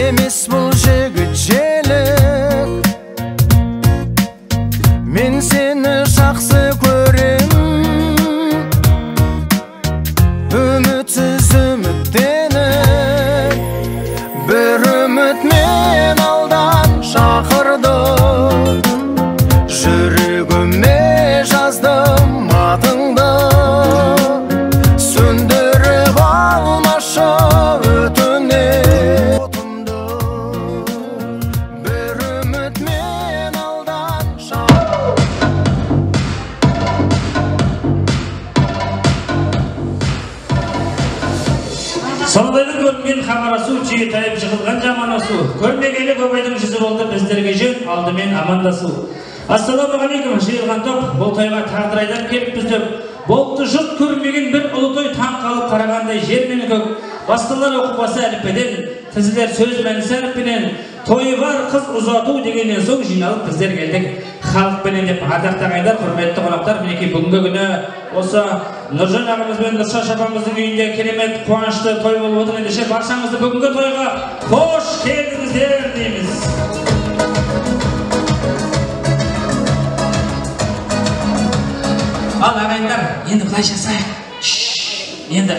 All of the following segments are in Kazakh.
Emis бұл жігіт желік, мен сені жақсы көрем. Үмітсіз үміттеніп, бір үміт мен алдан шақырды. Жүрегіме жаздым атыңды, сөндіріп алмашы өтінем. Bir ümit men aldan Сондайлы көрінген қамарасу, түйе тайып жығылған жаманасу. Көрмегелі көбайдың жүзі болды біздерге жөн, алдымен амандасу. Ассаламағалейкум, жиылған топ, бұл тойға тағдырайдан келіп біздер. Болты жұрт көрмеген бір ұлы той таң қалып қарағандай жер мен көк. Бастылар оқып әліппеден, тізілер сөз мәнісі әліппеден. Тойы бар қыз ұзату дегеннен соң жиналып біздер келдік. Халықпенен деп ардақ тағайындар, құрметті қонақтар, мінекей бүгінгі күні осы Нұржан ағамыз бен Нұршаш апамыздың үйінде керемет қуанышты той болып отыр. Ендеше баршаңызды бүгінгі тойға қош келдіңіздер дейміз. Ал ағайындар, енді былай жасайық. Енді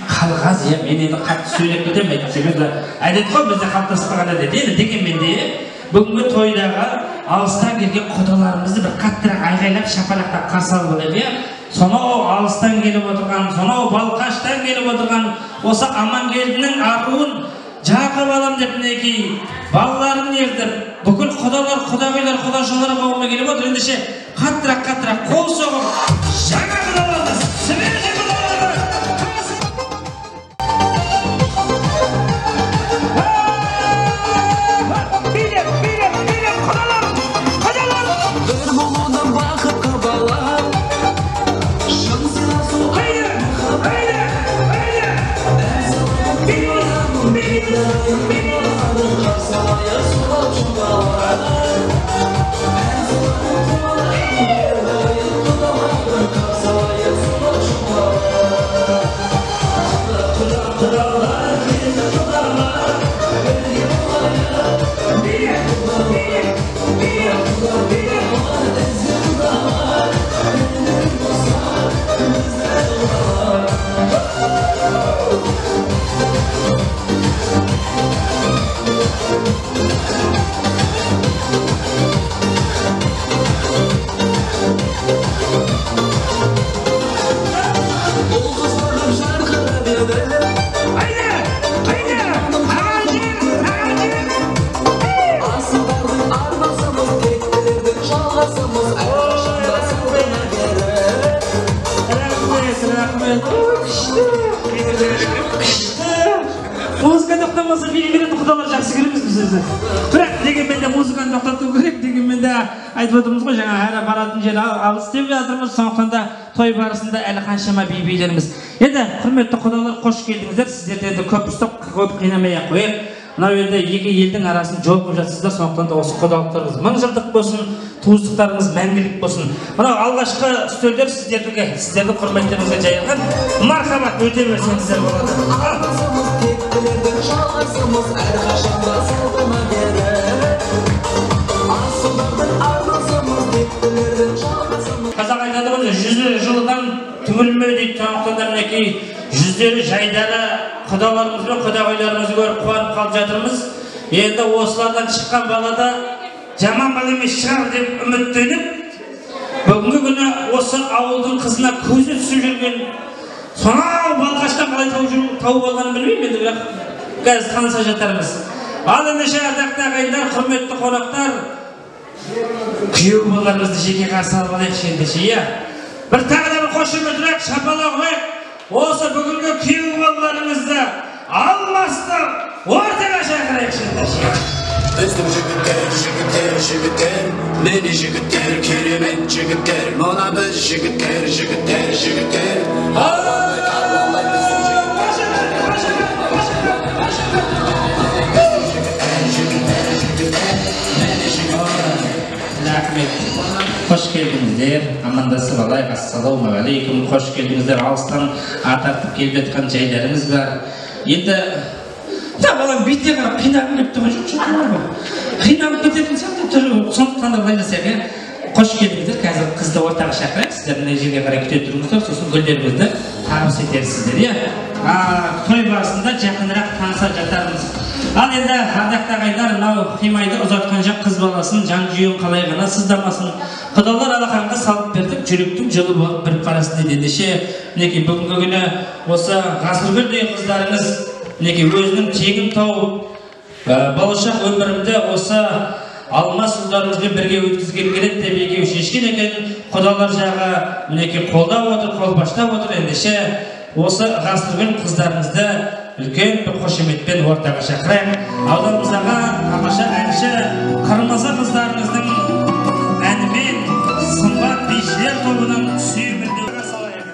халық аз, мен енді қатты сөйлеп кетем, әйтпесеңіз әдет қой бізде қалыптасып әдет. Енді дегенмен де бүгінгі тойдағы алыстан келген құдаларымызды бір қаттырақ айғайлап шапалақтап қарсы алып алайық. Сонау алыстан келіп отырған, сонау Балқаштан келіп отырған осы Амангелдінің аруын жақып алам деп мінекей балаларын ертіп, бүкіл құдалар, құдағилар, құдашылар қауымы келіп отыр. Ендеше қаттырақ қол соғып, жаңа құдаларымыз, сіберге құдаларымыз. Музыка тоқтамаса беретін құдалар жақсы көреміз біз. Бірақ дегенмен де музыканы тоқтату керек, дегенмен де айтып отырмыз ғой, жаңа әрі баратын жер алыс деп жатырмыз. Сондықтан да той барысында әлі қаншама би-билеріміз. Енді құрметті құдалар, қош келдіңіздер. Сіздерді енді көп ұстап, көп қинамай-ақ қояйық. Мынау енді екі елдің арасын жол қылып жатсыздар. Сондықтан да осы құдалықтарыңыз мың жылдық болсын, туыстықтарыңыз мәңгілік болсын. Мынау алғашқы үстелдер сіздердің құрметтеріңізге жайылған. Мархабат, өте берсеңіздер болады. Қазақ айтады ғой, жүзі жылыдан түңілме дейді. Сондықтан да мінекей жүздері жайдары құдаларымыз бен құдағайларымызды көріп қуанып қалып жатырмыз. Енді осылардан шыққан балада жаман бала емес шығар деп үміттеніп, бүгінгі күні осы ауылдың қызына көзі түсіп жүрген, сонау Балқаштан қалай тауып алғанын білмеймін енді, бірақ қазір таныса жатармыз. Ал ендеше ардақты ағайындар, құрметті қонақтар, күйеу балаларымызды жеке қарсы алып алайықшы ендеше, иә. Бір тағы да бір қошеметірек шапалақ қойып, осы бүгінгі күйеу балаларымызды алмастап, ортаға шақырайықшы ендеше. Біздің жігіттер, мені жігіттер, керемет жігіттер, мұна біз жігіттер. Қош келдіңіздер, амандасып алайық, ассалаумағалейкум, қош келдіңіздер, алыстан ат артып келіп жатқан жайларыңыз бар. Енді, балам бетіне қарап қинағыңды мындай жасайық. Қош келдіңіздер. Қазір қызды ортаға шақырайық. Сіздер мына жерге қарай күте тұрыңыздар. Сосын гүлдерімізді табыс етерсіздер, иә. Той барысында жақынырақ таныса жатармыз. Ал енді ардақты ағайындар, мынау қимайды ұзартқан жақ қыз баласын жан жүйен қалай ғана сыздамасын. Құдалар алақанға салып бердік, жүректің жылы болып бір қарасын дейді. Ендеше, мінекей бүгінгі күні осы ғасыргүлдей қыздарыңыз мінекей өзінің тегін тауып, болашақ өмірімді осы алмас ұлдарымызбен бірге өткізген келеді деп екеуі шешкен екен. Құдалар жағы мінекей қолдап отыр, қолбаштап отыр. Ендеше осы ғасыргүл қыздарымызды үлкен бір қошеметпен ортаға шақырайық. Ауданымыздағы тамаша әнші Қырмызы қыздарымыздың әнімен сымбат бишілер тобының сүйемелдеуіне салайық.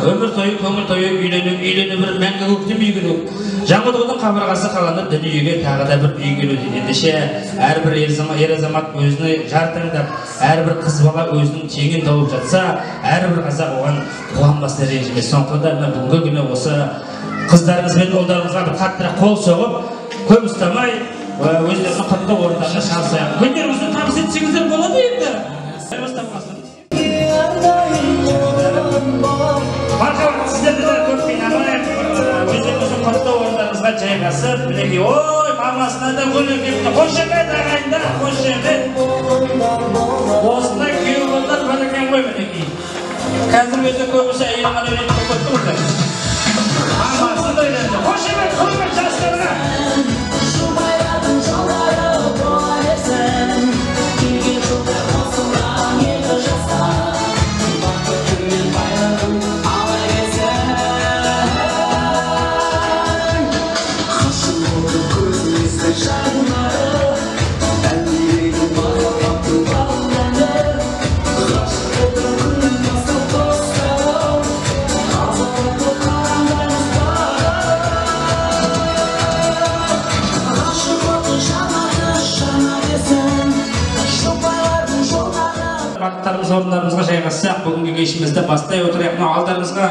Ömür toyu, көңіл тойы, үйлену бір мәңгі көктем үйгілу. Жаңғыдығының қабырғасы қаланып, дүниеге тағы да бір үйгілу. Ендеше әрбір ер азамат өзіні жар таңдап, әрбір қыз бала өзінің теңін тауып жатса, әрбір қазақ оған қуанбас ренжімес. Сондықтан да бүгінгі күні осы қыздарымыз бен ұлдарымызға бір қаттырақ қол соғып, көп ұстамай, өздерінің құтты орындарына шалсайық. Гүлдерімізді табыс етсеңіздер болады енді. Мархабат, сіздерді де көп қинамайық, өздеріңіздің құтты орындарыңызға жайғасып, мінекей, ой, мамасына да көлеңкепті, қошемет ағайындар, қошемет. Осындай күйеу болдар бар екен ғой, мінекей. Қазір өте көбісі әйелін үйретіп көтті болдар. Мамасын да үйретті. Қошемет, құрмет жастарға. орындарымызға жайғассақ, бүгінгі кешімізді бастай отырайық. Алдарыңызға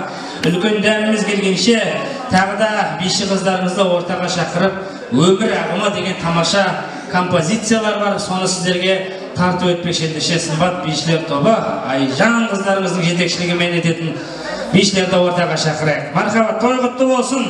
үлкен дәміміз келгенше, тағы да биші қыздарымызды ортаға шақырып, өмір ағымы деген тамаша композициялар бар. Соны сіздерге тарту етпекші. Ендеше сымбат бишілер тобы Айжан қыздарымыздың жетекшілігімен ететін бишілерді ортаға шақырайық. Мархабат, той құтты болсын.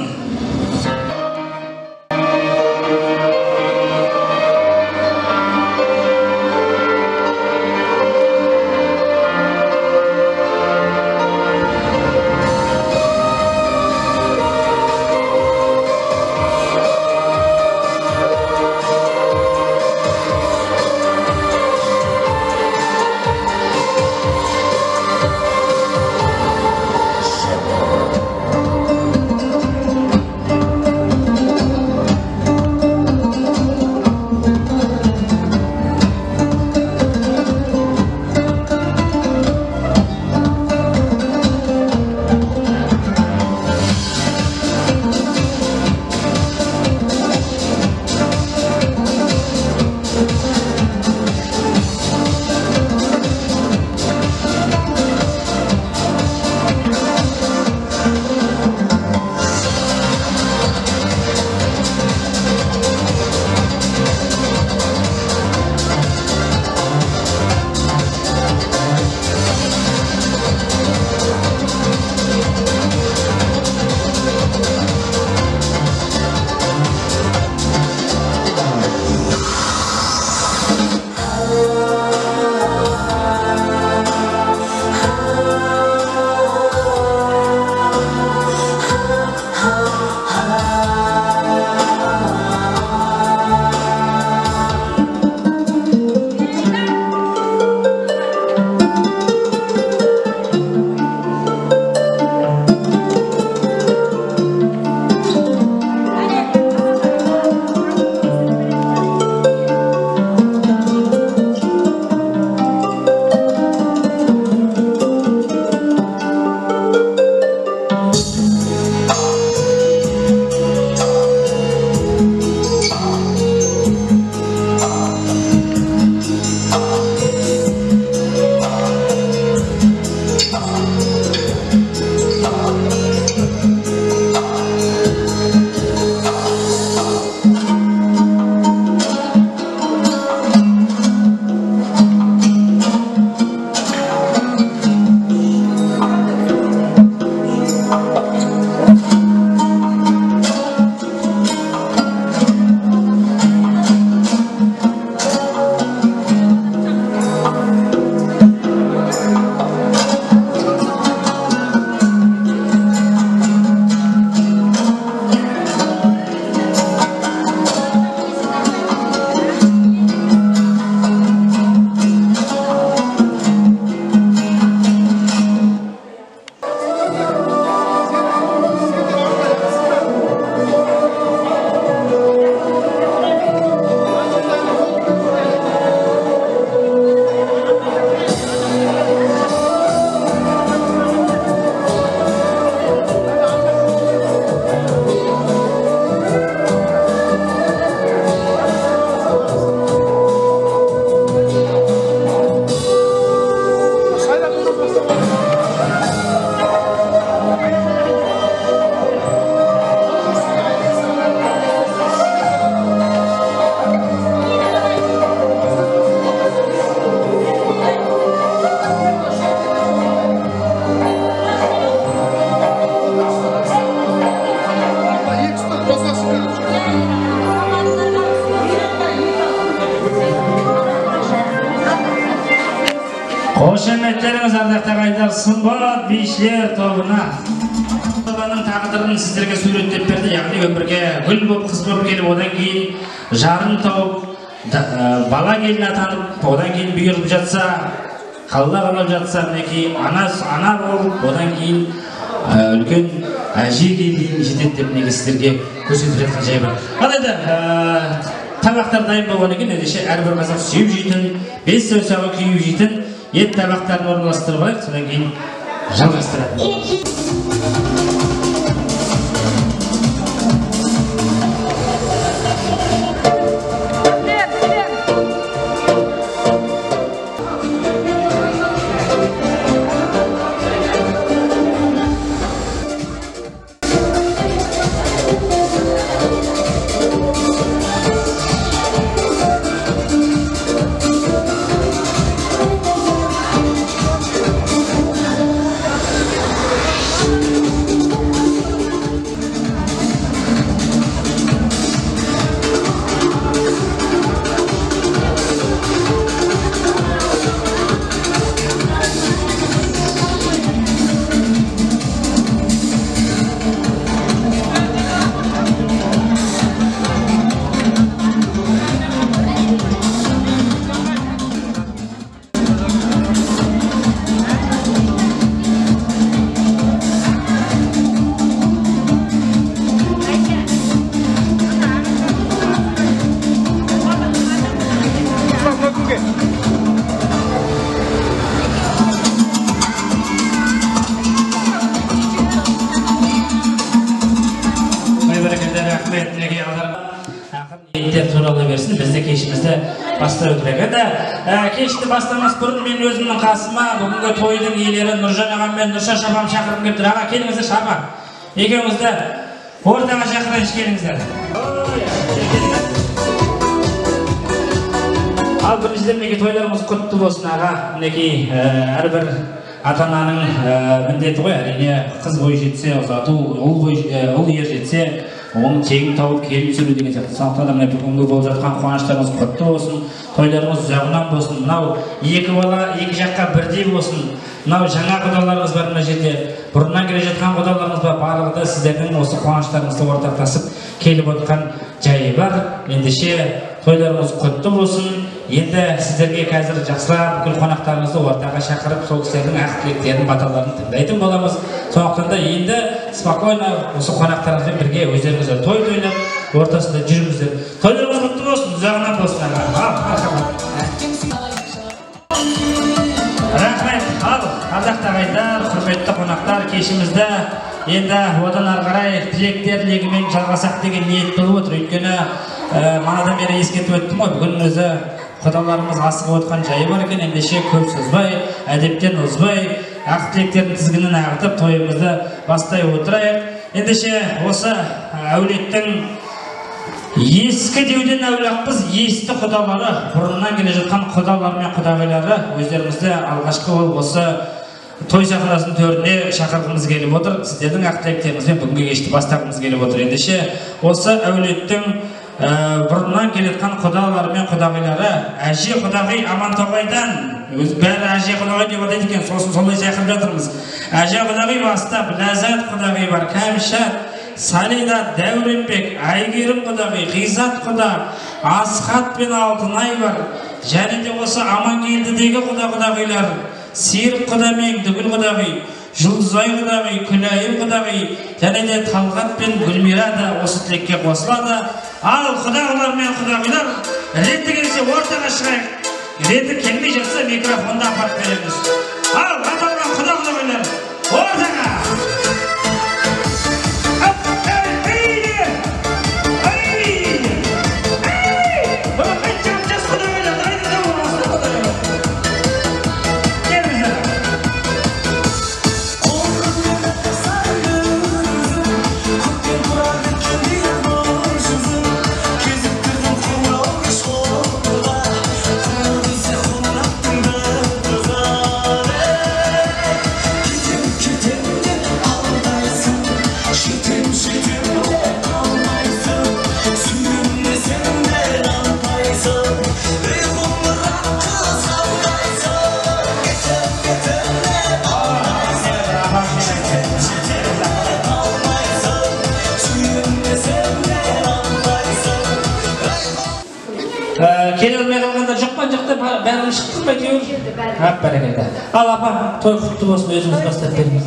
Қошеметтеріңіз ардақты қайдар сымбат бишілер тобына. Баланың тағдырын сіздерге суреттеп берді, яғни өмірге гүл боп қыз боп келіп, одан кейін жарын тауып, бала келін атанып, одан кейін бұйырып жатса, қалла қалап жатса, мінекей ана болып, одан кейін үлкен әжеге дейін жетеді деп неге сіздерге көрсетіп жатқан жай бар. Алайда табақтар дайын болғаннан кейін ендеше әрбір қазақ сүйіп жейтін, 5 саусағы күйіп жейтін ет табақтарын орналастырып алайық, содан кейін жалғастырады. Рахмет, неге алар. Ниеттер туралы берсін, бізде кешімізді бастау керек. Енді кешті бастамас бұрын мен өзімнің қасыма бүгінгі тойдың иелері Нұржан ағам мен Нұршаш апам шақырып келіп тұр. Аға, келіңіздер шапа. Екеуіңізді ортаға шақырайыншы, келіңіздер. Ал біріншіден мінекей тойларымыз құтты болсын аға. Мінекей әрбір ата-ананың міндеті ғой, әрине қыз бой жетсе ұзату, ұл ер жетсе оның тегін тауып келіп сүру деген сияқты. Сондықтан да мына бүгінгі болып жатқан қуаныштарымыз құтты болсын, тойларымыз ұзағынан болсын. Мынау екі бала екі жаққа бірдей болсын. Мынау жаңа құдаларымыз бар мына жерде, бұрыннан келе жатқан құдаларымыз бар, барлығы да сіздердің осы қуаныштарыңызды ортақтасып келіп отқан жайы бар. Ендеше тойларымыз құтты болсын. Енді сіздерге қазір жақсылап бүкіл қонақтарымызды ортаға шақырып, сол кісілердің ақ тілектерін, баталарын тыңдайтын боламыз. Сондықтан да енді спокойно осы қонақтарымызбен бірге өздеріңіздер той тойлап, ортасында жүріңіздер. Тойларыңыз құтты болсын, ұзағынан болсын. Рахмет. Ал, қазақ ағайындар, құрметті қонақтар, кешімізді енді одан ары қарай тілектер легімен жалғасақ деген ниет болып отыр. Өйткені манадан бері ескертіп өттім ғой, бүгін өзі құдаларымыз асығып отқан жайы бар екен. Ендеше көп созбай, әдептен озбай, ақ тілектердің тізгінін ағытып тойымызды бастай отырайық. Ендеше осы әулеттің ескі деуден әулақпыз, есті құдалары, бұрыннан келе жатқан құдалар мен құдағилары өздерімізді алғашқы осы той сахнасының төріне шақырғымыз келіп отыр. Сіздердің ақ тілектеріңізбен бүгінгі кешті бастағымыз келіп отыр. Ендеше осы әулеттің бұрыннан келетқан құдалар мен құдағилары әже құдағи Амантоғайдан, бәрі әже құдағи деп атайды екен, сосын солай шақырып жатырмыз. Әже құдағи бастап, Ләззат құдағи бар, Кәмшат, Салида, Дәуренбек, Айгерім құдағи, Ғизат құда, Асхат пен Алтынай бар. Және де осы Амангелдідегі құдағилар, Серік құда мен Дүгіл құдағи, Жұлдызай құдағи, Күлайым құдағи, және де Талғат пен Гүлмира да осы тілекке қосылады. Ал құдағылар мен құдағилар, реті келсе ортаға шығайық. Реті келмей жатса микрофонды апарып береміз. Ал аталған құдағылар, ортаға! Келе алмай қалғанда жоқта бәрін шықтың ба әйтеуір? Бәрекелді. Ал апа, той құтты болсын, өзіңіз бастап беріңіз.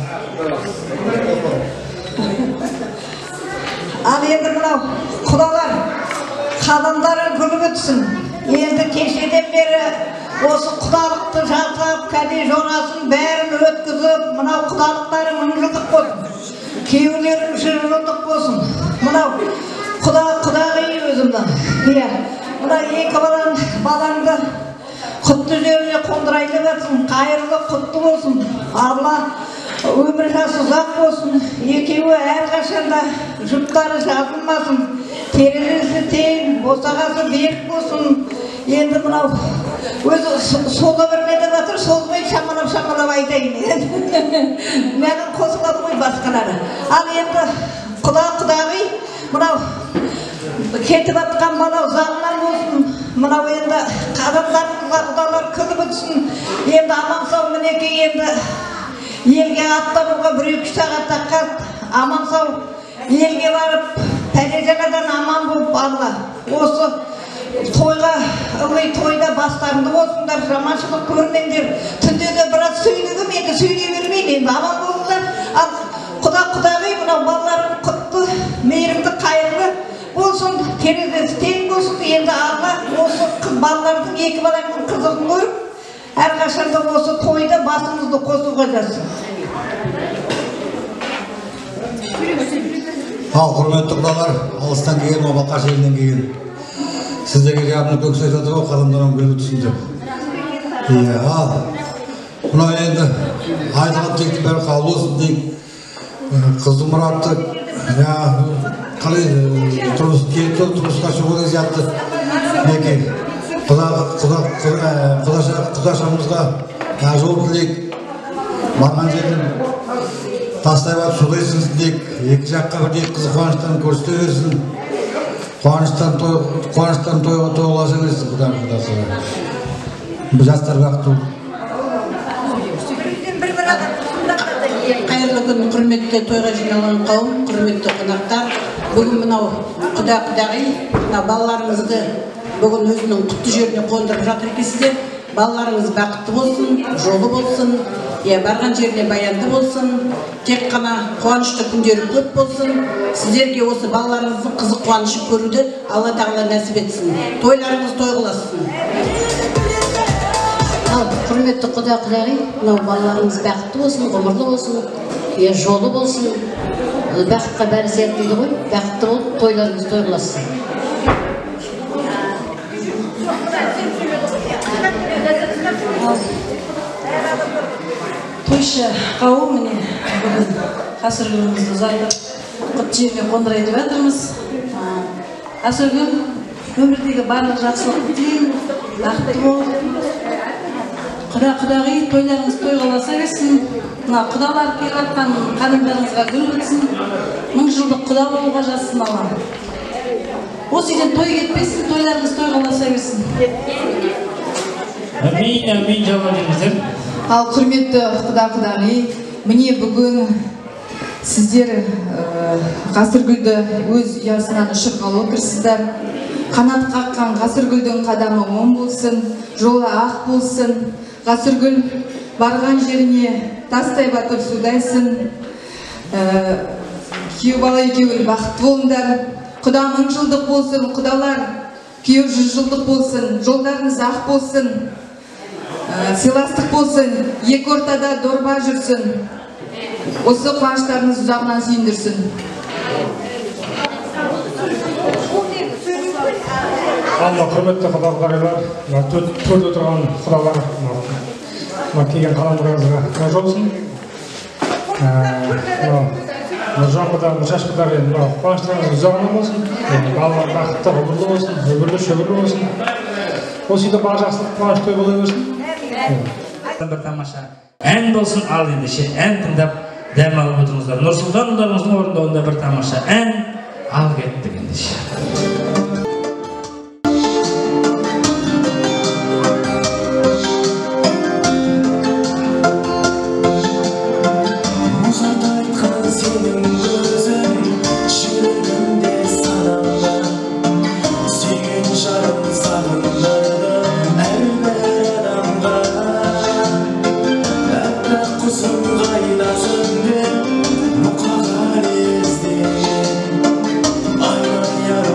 Ал енді мынау құдалар қадамдары күліп өтсін. Енді кешеден бері осы құдалықты жасап, кәде жонасын бәрін өткізіп, мынау құдалықтары 1000 жылдық болсын. Күйеулері 3 жылдық болсын. Мынау құдағи өзімді. Мына екі балаңды құтты жеріне қондырайлы берсін, қайырлы құтты болсын. Алла өмір жасы ұзақ болсын. Екеуі әрқашанда жұптары жазылмасын. Терезесі тең, босағасы берік болсын. Енді мынау өзі сола бермеді батыр, солмай шамалап айтайын. Мәнің қосылады ғой басқалары. Ал енді құдағи мынау кетіп атқан бала ұзағынан болсын. Мынау енді қадамдарымызға құдалар күліп өтсін. Енді аман сау мінекей енді елге аттануға 1-2 сағат таққат. Аман сау елге барып пәле-жаладан аман болып алла. Осы тойға, ылғи тойда бастарыңды болсыңдар, жаманшылық көрмеңдер. Түнде де біраз сөйлегім, енді сөйлей бермейді, енді аман болыңдар. Ал құдағи мынау балаларын құтты, мейірімді, қайырлы болсын, терезесі тең болсын. Енді алла осы балалардың, екі баланың қызығын көріп, әрқашанда осы тойда басымызды қосуға жазсын. Ал құрметті құдалар, алыстан келген, Балқаш елінен келген. Сіздерге жабыны көксет отыр ғой, қадамдарым гүлі түсін деп. Ал, мынау енді айтылған текті бәрі қабыл болсын дейік. Қызды мұратты, қалай тұрмысқа шығу деген сияқты. Мінекей, құдашамызға жол тілейік. Барған жерден тастай барып судайсың дейік. Екі жаққа бірдей қызы қуаныштарын көрсете берсін. Қуаныштан тойға тойласа берсін. Жастар бақытты. Қайырлы күн, құрметті тойға жиналған қауым, құрметті қонақтар. Бүгін мынау құда-құдағи, балаларыңызды бүгін өзінің құтты жеріне қондырып жатыр екенсіздер. Балаларыңыз бақытты болсын, жолы болсын, барған жеріне баянды болсын, тек қана қуанышты күндері көп болсын. Сіздерге осы балаларыңыздың қызық қуанышы көруді Алла тағала нәсіп етсін. Тойларыңыз той қыласын. Құрметті құда-құдағи, мынау балаларыңыз бақытты болсын, ғұмырлы болсын, жолы болсын. Бақытқа бәрі сәт дейді ғой, бақытты болып, тойларыңыз той қыласын. Тойшы қауым, міне бүгін Қасыргүлімізді ұзайтып, құтты жеріне қондырайын деп жатырмыз. Қасыргүл, өмірдегі барлық жақсылықты тілеймін, бақытты бол. Құда-құдағи, тойларыңыз той қыласа берсін. Құдалар келіп жатқан қадамдарыңызға гүл бітсін. 1000 жылдық құда болуға жазсын Алла. Осы үйден той кетпесін, тойларыңыз той қыласа берсін. Әмин, жауап беріңіздер. Ал құрметті құда-құдағи, міне бүгін сіздер Қасыргүлді өз ұясынан ұшырғалы отырсыздар. Қанат қаққан Қасыргүлдің қадамы оң болсын, жолы ақ болсын. Қасыргүл барған жеріне тастай батып судайсын. Күйеу бала екеуі бақытты болыңдар. Құда 1000 жылдық болсын, құдалар. Күйеу 100 жылдық болсын, жолдарыңыз ақ болсын. Сыйластық болсын, екі ортада дорба жүрсін. Осы қуаныштарыңыз ұзағынан сүйіндірсін. Алла, құрметті құда-құдағилар, төрде тұрған құдалар, келген қаламдарыңызға разы болсын. Нұржан құда, Нұршаш құдағи, қуаныштарыңыз ұзағынан болсын. Балалар бақытты, ғұмырлы болсын, өмірлі шөбірлі болсын. Осы үйде бар жақсылық, қуаныш той бола берсін. Бір тамаша ән болсын, ал ендеше ән тыңдап дәм алып отырыңыздар. Нұрсұлтан ұлдарыңыздың орындауында бір тамаша ән, ал кеттік ендеше. Aynan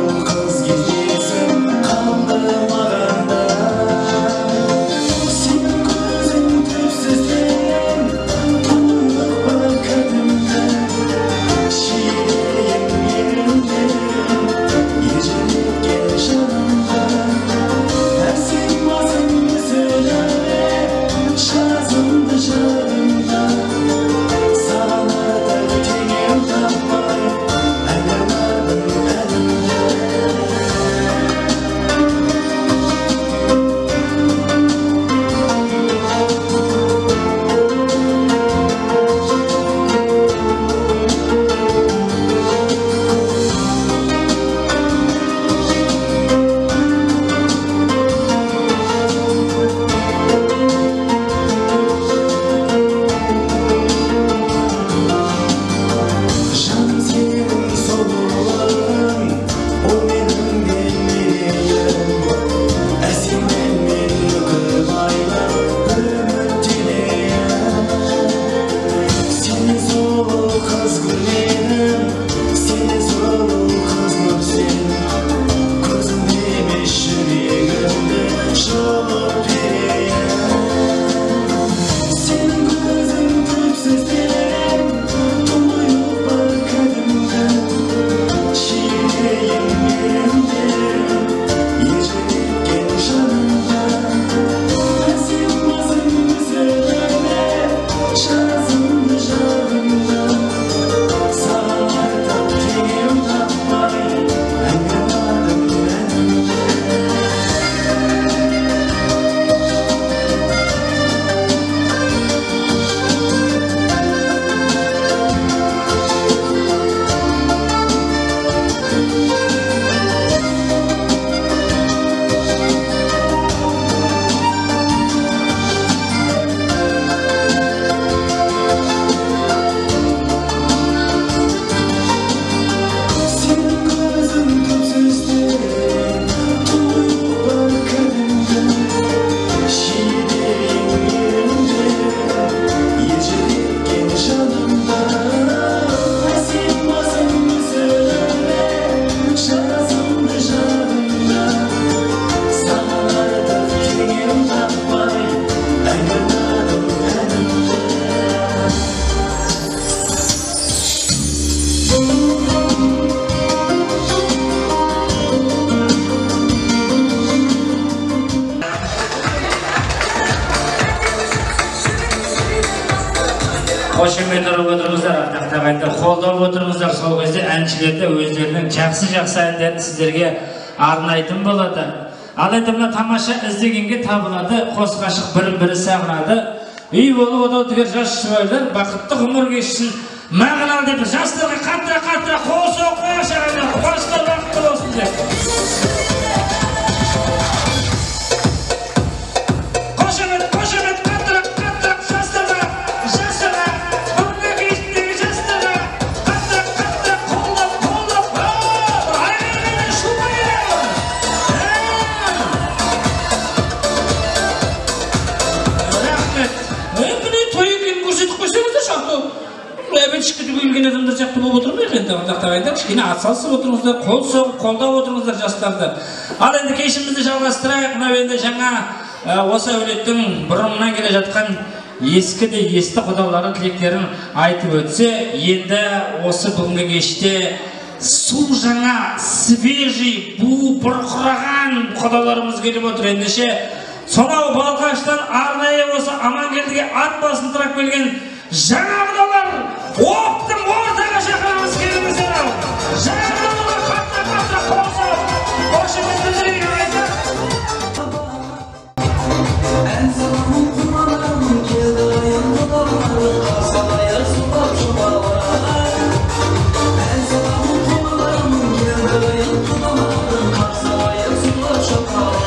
қошемет ұрып отырыңыздар, ардақтап ағайындар, қолдап отырыңыздар. Сол кезде әншілерді өздерінің жақсы әндерін сіздерге арнайтын болады. Ал енді мына тамаша іздегенге табылады, қос ғашық бірін-бірі сағынады. Үй болып отау түгел жас жұбайлар бақытты ғұмыр кешсін. Мағыналы деп жастарға қаттыра қол соқпай шағандар, қуаныштар бақытты болсын деп. Кішкене келген адамдар сияқты болып отырмай енді ардақтағандар, кішкене атсалысып отырыңыздар, қол соғып, қолдап отырыңыздар жастарды. Ал енді кешімізді жалғастырайық. Мынау енді жаңа осы әулеттің бұрыннан келе жатқан ескі де есті құдалары тілектерін айтып өтсе, енді осы бүгінгі кеште су жаңа, свежий, бу бұрқыраған құдаларымыз келіп отыр. Ендеше сонау Балқаштан арнайы осы Амангелдіге ат басын тіреп келген жаңа құдалар оптың ортаға шақырамыз, келіңіздер ал. Жаңа құдаларға қатты қоса қошемет білдірейік ағайындар. Ән саламын құрманармын, келді айын құдаларым, қасалайыр сұлап жұмалар. Ән саламын құрманармын, келді айын құдаларым, қасалайыр сұлап жұмалар.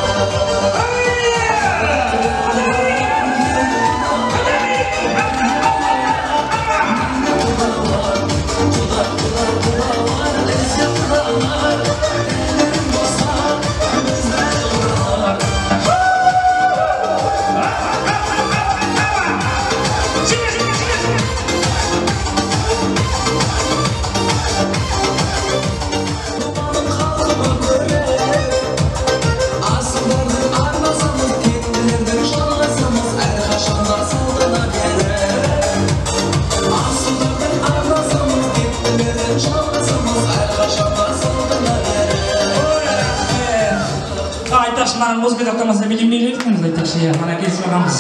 Музыка тоқтамаса билемей жүрміз, айтақшы, мана келісіп ағамыз.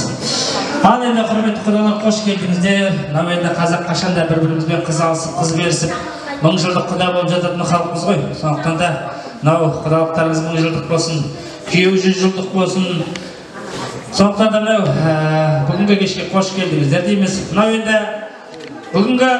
Ал енді құрметті құдалар, қош келдіңіздер. Мынау енді қазақ қашанда бір-бірімізбен қыз алысып, қыз берісіп, 1000 жылдық құда болып жататын халқымыз ғой. Сондықтан да мынау құдалықтарыңыз 1000 жылдық болсын, күйеу 100 жылдық болсын. Сондықтан да мынау бүгінгі кешке қош келдіңіздер дейміз. Мынау енді бүгінгі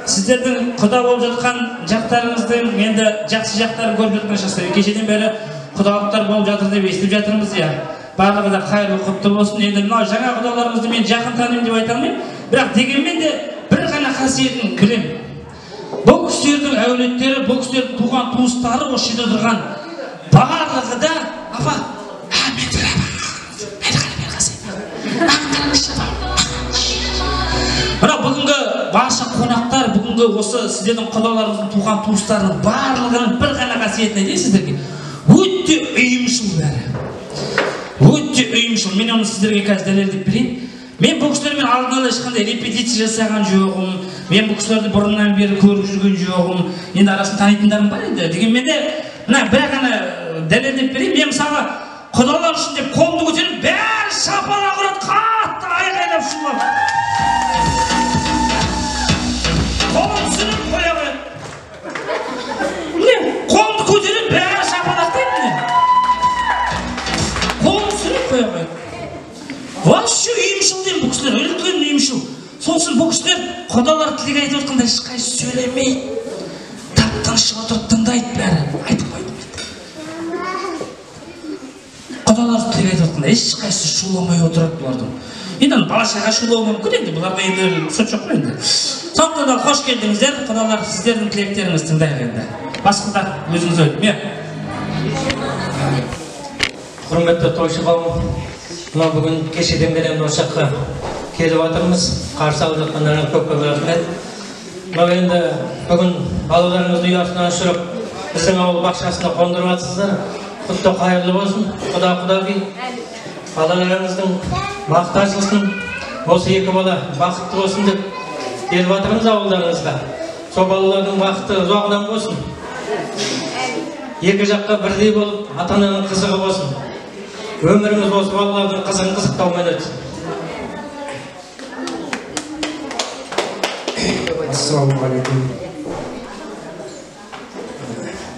сіздердің құда болып жатқан жақтарыңыздың енді жақсы жақтарын көріп жатқан шығарсыздар. Кешеден бері құдалықтар болып жатыр деп естіп жатырмыз, иә. Барлығы да қайырлы құтты болсын. Енді мынау жаңа құдаларымызды мен жақын танимын деп айта алмаймын, бірақ дегенмен де бір ғана қасиетін білемін. Бұл кісілердің әулеттері, бұл кісілердің туған туыстары осы жерде тұрған барлығы да апа, мына бүгінгі барша қонақтар, бүгінгі осы сіздердің құдаларымыздың туған туыстарының барлығының бір ғана қасиетін айтайын сіздерге. Өтте үйімшіл бәрі. Өтте үйімшіл. Мен оны сіздерге қазір дәлелдеп берейін. Мен бұл кісілермен алдын ала ешқандай репетиция жасаған жоғым. Мен бұл кісілерді бұрыннан бері көріп жүрген жоғым. Енді арасында танитындарым бар еді. Дегенмен де мына бір ғана дәлелдеп берейін. Мен мысалы құдалар үшін деп қолымды көтеріп, бәрі шапалақ ұрады, қатты айқайлап шулап. Қолым түсіріп қоя қояды. Міне, қолымды көтеріп, бәрі шапалақтайды міне. Қолым түсіріп қоя қояды. Вообще үйімшіл деймін, бұл кісілер үлкен үйімшіл. Сосын бұл кісілер құдалар тілек айтып отқанда ешқайсы сөйлемейді. Тап-тыныш отырып тыңдайды бәрі. Айтып қойдым. Құдалар тілек айтып отқанда ешқайсы шуламай отырады бұлардың. Енді бала-шаға шулауы мүмкін енді, бұларға енді рұқсат жоқ қой енді. Сондықтан да қош келдіңіздер, құдалар, сіздердің тілектеріңізді тыңдайық енді. Басқалар өзіңіз өтме. Құрметті тойшы қауым, мына бүгін кешеден бері осы жаққа келіп жатырмыз. Қарсы алып жатқандарына көп-көп рахмет. Мынау енді бүгін балаларыңызды үй астынан ұшырып, біздің ауыл бақшасына қондырып жатсыздар. Құтты қайырлы болсын, құда-құдағи. Балаларыңыздың бақыты ашылсын, осы екі бала бақытты болсын деп келіп жатырмыз ауылдарыңызға. Сол балалардың бақыты ұзағынан болсын. Екі жаққа бірдей болып, ата-ананың қызығы болсын. Өміріміз осы балалардың қызығын қызықтаумен өтсін. Ассалаумағалейкум.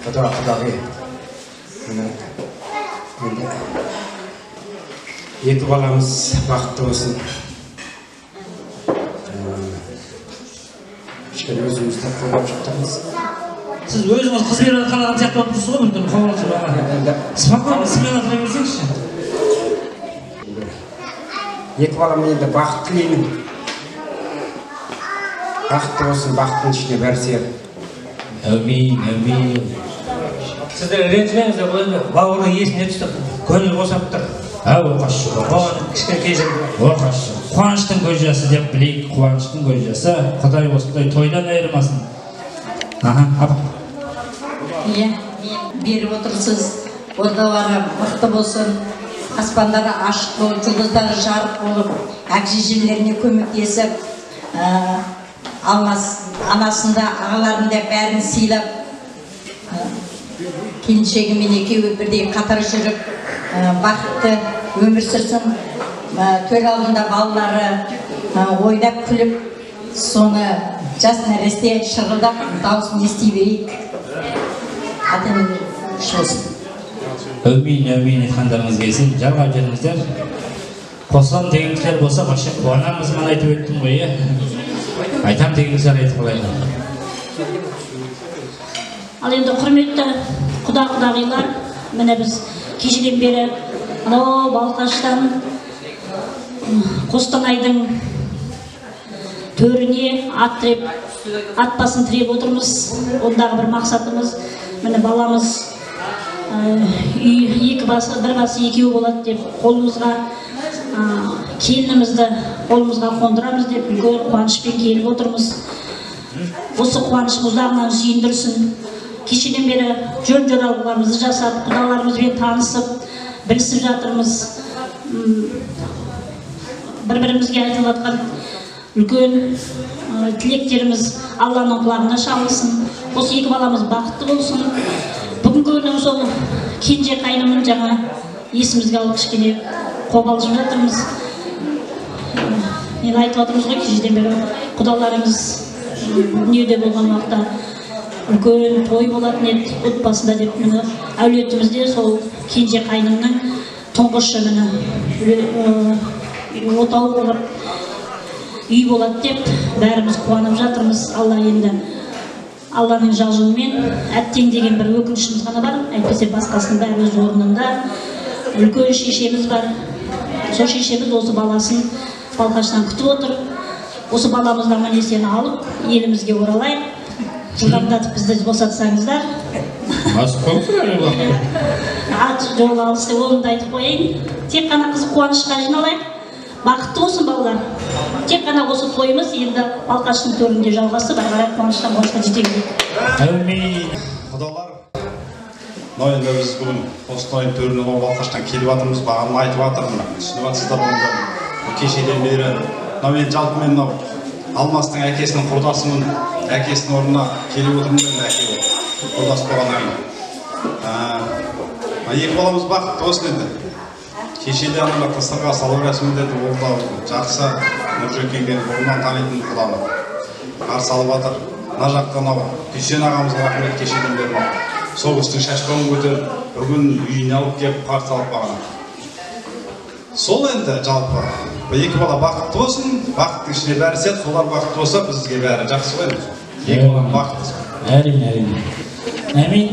Құдағы. Екі баламыз бақытты болсын. Кішкене өзімізді қорғап жатырмыз. Сіз өзіңіз қыз беріп жатқан адам сияқты болып тұрсыз ғой, мүмкін қоғамшы баға. Спокойно, ісімен атыра берсеңізші. Екі балам енді бақыт тілеймін. Бақытты болсын, бақыттың ішіне бәрі сер. Әумин. Сіздер ренжімеңіздер, бұл бауыры есіне түсті, көңіл босап тұр. Оқашы. Кішкене кезімді. Оқашы. Қуаныштың көз жасы деп білейік, қуаныштың көз жасы. Құдай осындай тойдан айырмасын. Апа. Иә, беріп отырсыз, ордалары мықты болсын, аспандары ашық болып, жұлдыздары жарық болып, әке-шешелеріне көмектесіп, анасында, ағаларында бәрін сыйлап, келіншегімен екеуі бірдей қатар жүріп, бақытты өмір сүрсін, төл алдында балалары ойнап күліп, соны жас нәресте шырылдап дауысын ести берейік. Атын шылсын. Әумин айтқандарыңыз келсін, жалғап жүріңіздер. Қосылам дегендіктер болса, бақша қуанамыз ман айтып өттім ғой, айтам дегендіктер айтып қалайын. Ал енді құрметті құда-құдағилар, міне біз кешеден бері анау Балқаштан Қостанайдың төріне ат басын тіреп отырмыз. Ондағы бір мақсатымыз, міне баламыз бір басы екеу болады деп қолымызға келінімізді қолымызға қондырамыз деп үлкен қуанышпен келіп отырмыз. Осы қуаныш ұзағынан сүйіндірсін. Кешеден бері жөн-жоралғыларымызды жасап, құдаларымызбен танысып, білісіп жатырмыз. Бір-бірімізге айтылып жатқан үлкен тілектеріміз Алланың құлағына шалынсын. Осы екі баламыз бақытты болсын. Бүгінгі күні сол кенже қайнымын жаңа есімізге алып кішкене қобалжып жатырмыз. Мен айтып жатырмыз ғой, кешеден бері құдаларымыз дүниеде болған уақытта үлкен той болатын еді отбасында деп, міне әулетімізде сол кенже қайнымның тұңғышы отау болып үй болады деп бәріміз қуанып жатырмыз. Алла енді Алланың жалжуымен әттең деген бір өкінішіміз ғана бар, әйтпесе басқасының бәрі өз орнында. Үлкен шешеміз бар, сол шешеміз осы баласын Балқаштан күтіп отыр. Осы баламызды аман-есен алып елімізге оралайық. Жылдамдатып бізді босатсаңыздар. Ат жол алыс деп оны да айтып қояйын. Тек қана қызық қуанышқа жиналайық. Бақытты болсын балалар. Тек қана осы тойымыз енді Балқаштың төрінде жалғасып, ары қарай қуаныштан қуанышқа жетейік. Әумин. Құдалар, мынау енді біз бүгін Қостанай төріне Балқаштан келіп жатырмыз, бағанын айтып жатырмын. Түсініп жатсыздар онда. Кешеден бері мынау енді жалпы мен мынау Алмастың әкесінің құрдасымын. Әкесінің орнына келіп отырмын енді әке құрдас болғаннан кейін. Екі баламыз бақытты болсын енді. Кешеде анада қыстырға салу рәсімінде ол да жақсы Нұржекенген бұрыннан танитын құданы қарсы алып жатыр. Мына жақта анау Дүйсен ағамызға рахмет, кешеден бері сол кісінің шашбауын көтеріп, бүгін үйіне алып келіп қарсы алып бағана. Сол енді жалпы екі бала бақытты болсын, бақыттың ішіне бәрі сет, солар бақытты болса бізге бәрі жақсы ғой. Екі бала бақытты. Әрине. Әмин.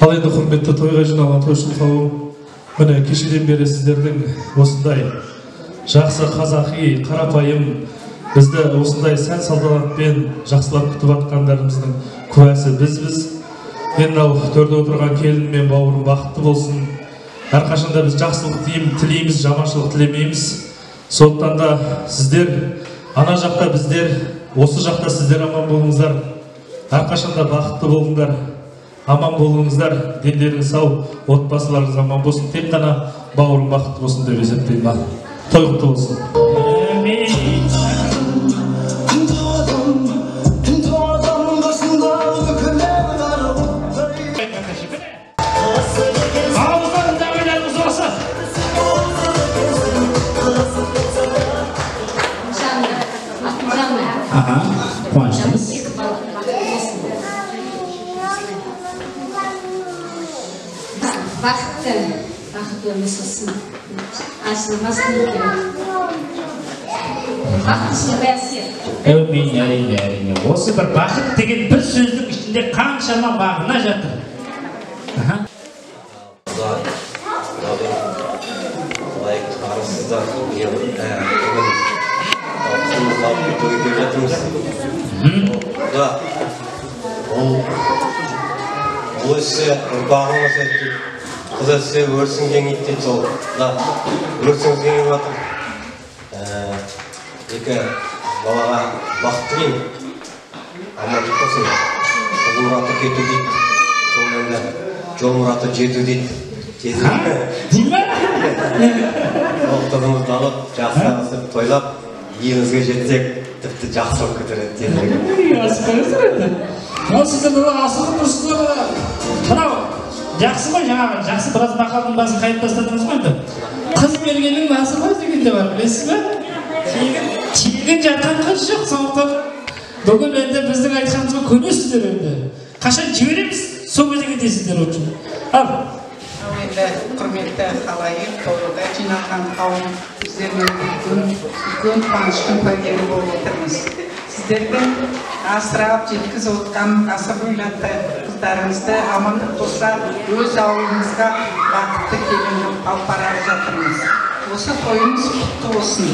Ал енді құрметті тойға жиналған тойшыл қауым, міне кешеден бері сіздердің осындай жақсы қазақи, қарапайым, бізді осындай сән салтанатпен жақсылап күтіп жатқандарымыздың куәсі бізбіз. Енді төрде отырған келін мен бауырым бақытты болсын. Әрқашанда біз жақсылық тілейміз, жаманшылық тілемейміз. Сондықтан да сіздер, ана жақта біздер, осы жақта сіздер аман болыңыздар. Әрқашанда бақытты болыңдар, аман болыңыздар, дендеріңіз сау, отбасыларыңыз аман болсын. Тек қана бауырым бақытты болсын деп есептеймін. Той құтты болсын. бақытты өмір сүрсін. Ашылмасын екен. Бақытшылық әсер. Әумин, әрине. Осы бір бақыт деген бір сөздің ішінде қаншама мағына жатыр. Лайықты арсыздар бүгін аптымызды алып кетуге келіп жатырмыз. Ол өссе ұрпағымыз әйтті, қыз өссе өрсін кеңейді дейді сол. Өрсіңіз кеңейіп жатыр. Екі балаға бақыт тілеймін. Амандық болсын. Қыз мұраты кету дейді. Сол енді жол мұраты жету дейді. Ол қызымызды алып, жақсы асып, тойлап, елімізге жетсек, тіпті жақсы болып кетіреді деді. Сіздер асылып тұрсыздар. Мынау жақсы ма жаңағы? Жақсы біраз мақалдың басын қайып тастадыңыз ғой енді. Қыз бергеннің басы бар деген де бар, білесіз бе? Тегін жатқан қыз жоқ, сондықтан бүгін енді біздің айтқанымызға көнесіздер енді. Қашан жібереміз, сол кезде кетесіздер үшін. Ал. Енді құрметті халайық, торуда жиналған қауым, сіздермен үлкен қуаныштың куәгері болып отырмыз. Сіздердің асырап жеткізіп отқан ғасыр бойлатты қыздарыңызды амандық болса, өз ауылымызға бақытты келін алып бара жатырмыз. Осы тойымыз құтты болсын,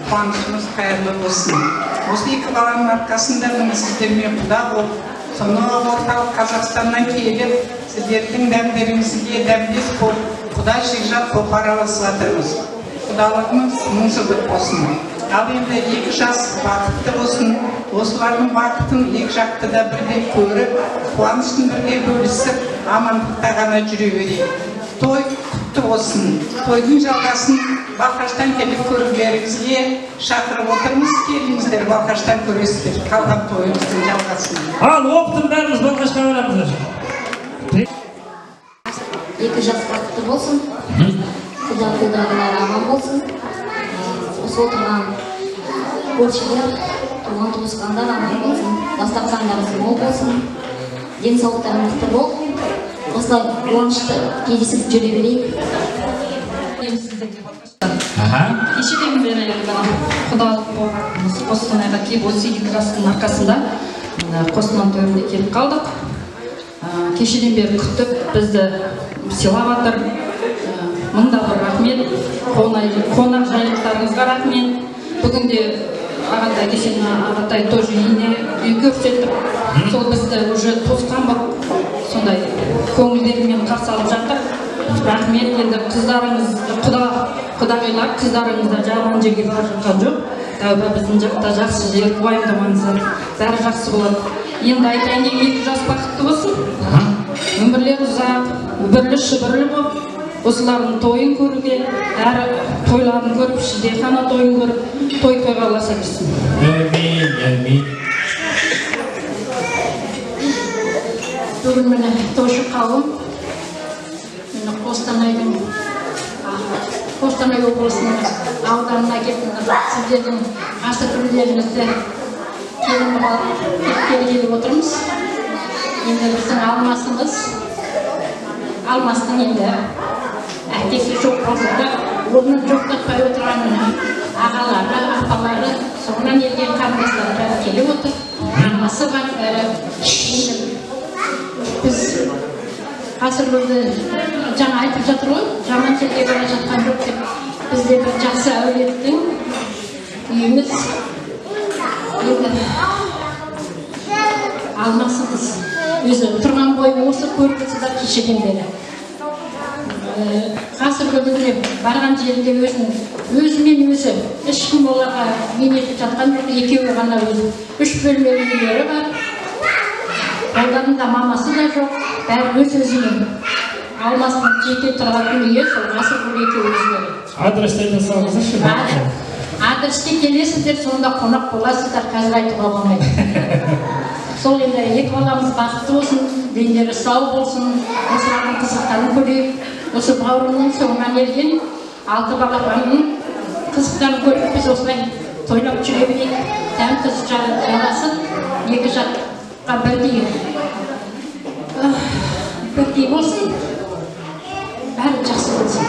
қуанышымыз қайырлы болсын. Осы екі баланың арқасында міне сіздермен құда болып, сонау орталық Қазақстаннан келіп, сіздердің дәмдеріңізге дәмдес болып, құда жекжат болып араласып жатырмыз. Құдалығымыз мың-жылдық болсын. Ал енді екі жас бақытты болсын, осылардың бақытын екі жақты да бірдей көріп, қуаныштың бірдей бөлісіп, амандықта ғана жүре берейік. Той құтты болсын. Тойдың жалғасын Балқаштан келіп көрулеріңізге шақырып отырмыз. Келіңіздер, Балқаштан көресіздер. Қалған тойымыздың жалғасын. Ал, оқтың бәріміз Балқашқа барамыз. Екі жас бақытты болсын. Құда-құдағылар аман болсын. Осы отырған көршілер, туған-туысқандар аман болсын. Дастархандарыңыз мол болсын. Денсаулықтарың мықты болып, осылай қуанышты кездесіп жүре берейік. Кешеден бері құдалық болып Қостанайға келіп, осы екі жастың арқасында Қостанай тойына келіп қалдық. Кешеден бері күтіп, бізді сыйлап жатыр. Мыңда бір рахмет, қонақ жайлықтарыңызға рахмет. Бүгінде ағатай кешен ағатай тоже үйіне үй көрсетіп, сол бізді уже тосқан болып, сондай көңілдерімен қарсы алып жатыр. Рахмет, енді қыздарыңыз, құдағилар, қыздарыңызда жаман жерге бара жатқан жоқ. Тәуба біздің жақта жақсы жер, уайымдамаңыздар, бәрі жақсы болады. Енді айтайын, екі жас бақытты болсын, өмірлері ұзақ, бірлі-шүбірлі болып, осылардың тойын көруге, әрі тойларын көріп, шілдехана тойын көріп, той-тойға ұласа берсін. Әмин. Бүгін міне тойшы қауым, Қостанай облысының ауданына келдіңіздер. Сіздердің асы түрлеріңізді келіп отырмыз. Енді біздің алмастың енді әкесі жоқ болса, орны жоқтатпай отырған ағалары, апалары, соңынан елген қарындастары келіп отыр. Алмасы бар. Біз ғасырларды жаңа айтып жатыр ғой, жаман жерге бара жатқан жоқ деп, бізде бір жақсы әулеттің үйіміз алмасымыз өзі тұрған бойы осы көріп отырсыздар кешеден бері. Ғасырларды барған жерінде өзімен өзі ешкім оларға мен етіп жатқан жоқ, екеуі ғана өзі 3 бөлмелі үйлері бар. Оларында мамасы да жоқ, бәрі өз-өзімен. Алмастың жеке тұратын үйі, сол ғасырлы екеуі өздері. Адрестерді салыңыздаршы. Адреске келесіздер, сонда қонақ боласыздар, қазір айтуға болмайды. Сол енді екі баламыз бақытты болсын, дендері сау болсын, осылардың қызықтарын көрейік. Осы бауырымның соңынан ерген 6 балапанның қызықтарын көріп, біз осылай тойлап жүре берейік. Тәм-тұз жарасып, екі жаққа бірдей болсын. бәрі жақсы болсын.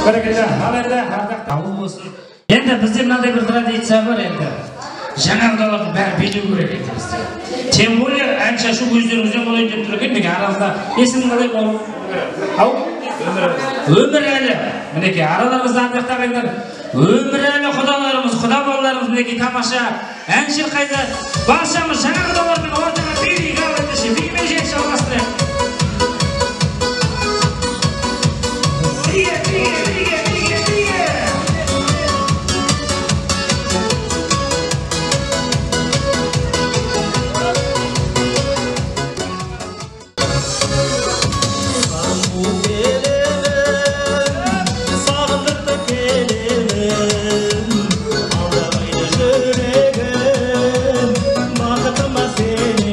Бәрекелді, ал енді ардақ ауыл болсын. Енді бізде мынандай бір традиция бар енді. Жаңа құдалардың бәрі билеу керек енді бізде. Тем более ән шашу өздеріңізден болайын деп тұр екен, неге арамызда есімің қалай болу? Ау? Өмірәлі. Мінекей араларыңызда ардақ тағайындар. Өмірәлі құдаларымыз, құда балаларымыз мінекей тамаша ән шырқайды. Баршамыз жаңа құдалардың ортаға билейік, ал ендеше бимен жек жалғастырайық. Baqatıma seni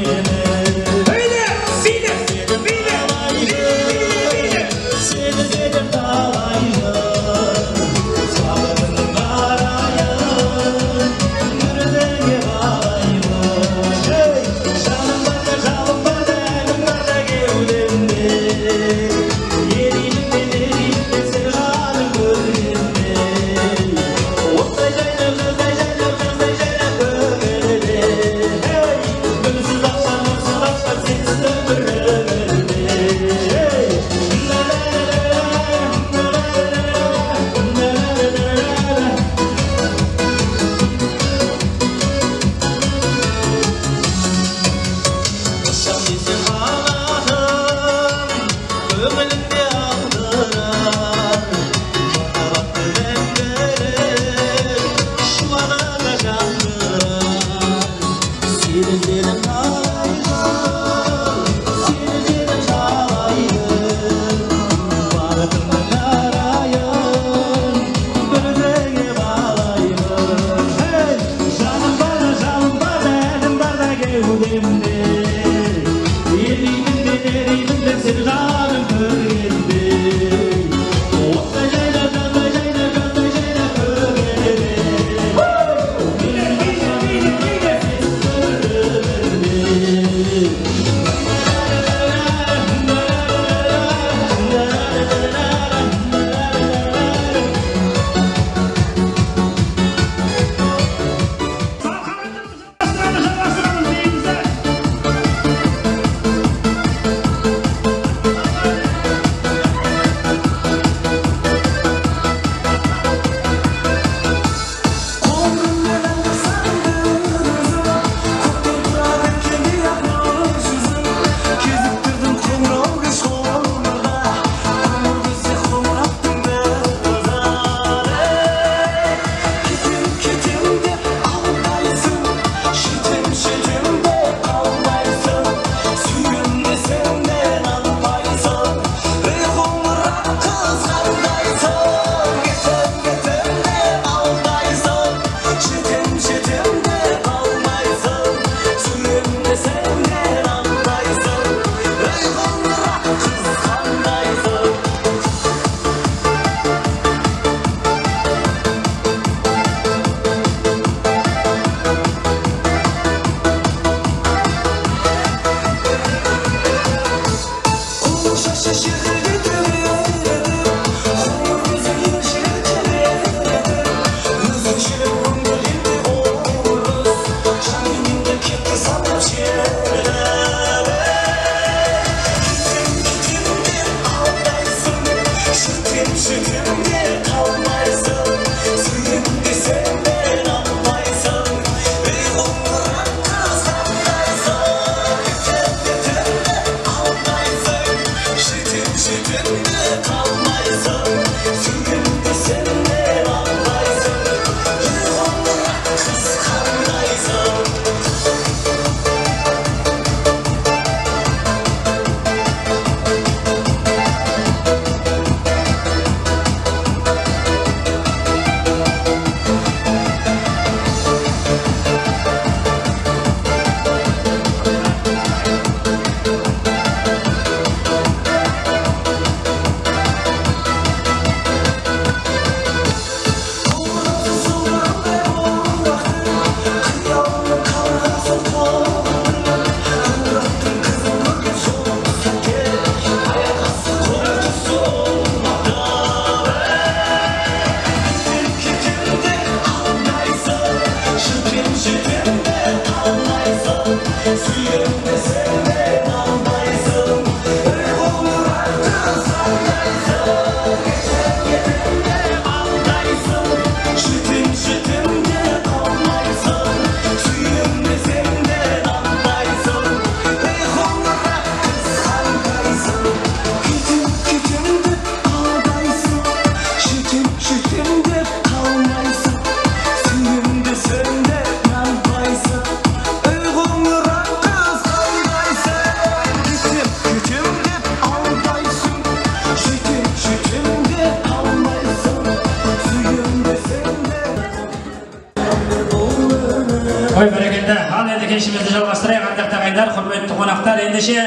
Ой, бәрекелді. Ал енді кешімізді жалғастырайық, ардақты ағайындар, құрметті қонақтар. Ендеше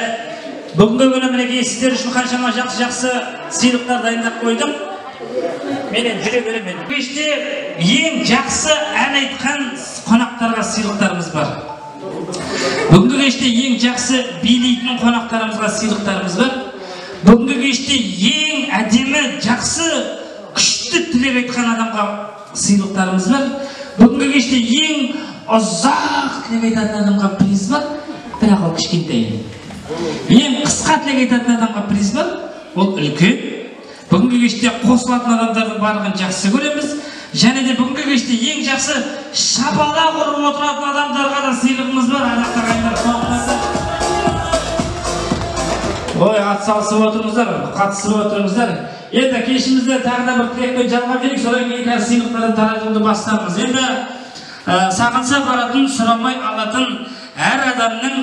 бүгінгі күні мінекей сіздер үшін қаншама жақсы сыйлықтар дайындап қойдым. Менен жүре беремін. Кеште ең жақсы ән айтқан қонақтарға сыйлықтарымыз бар. Бүгінгі кеште ең жақсы билейтін қонақтарымызға сыйлықтарымыз бар. Бүгінгі кеште ең әдемі, жақсы, күшті тілек айтқан адамға сыйлықтарымыз бар. Бүгінгі кеште ең ұзақ тілек айтатын адамға приз бар, бірақ ол кішкентай. Ең қысқа тілек айтатын адамға приз бар, ол үлкен. Бүгінгі кеште қосылатын адамдардың барлығын жақсы көреміз. Және де бүгінгі кеште ең жақсы шапалақ ұрып отыратын адамдарға да сыйлығымыз бар. Ардақты ағайындар, ой, атсалысып отырыңыздар, қатысып отырыңыздар. Енді кешімізде тағы да бір тілекпен жалғап жүрейік, содан кейін қазір сыйлықтарды таратуды бастаймыз. Енді сағынса баратын, сұрамай алатын әр адамның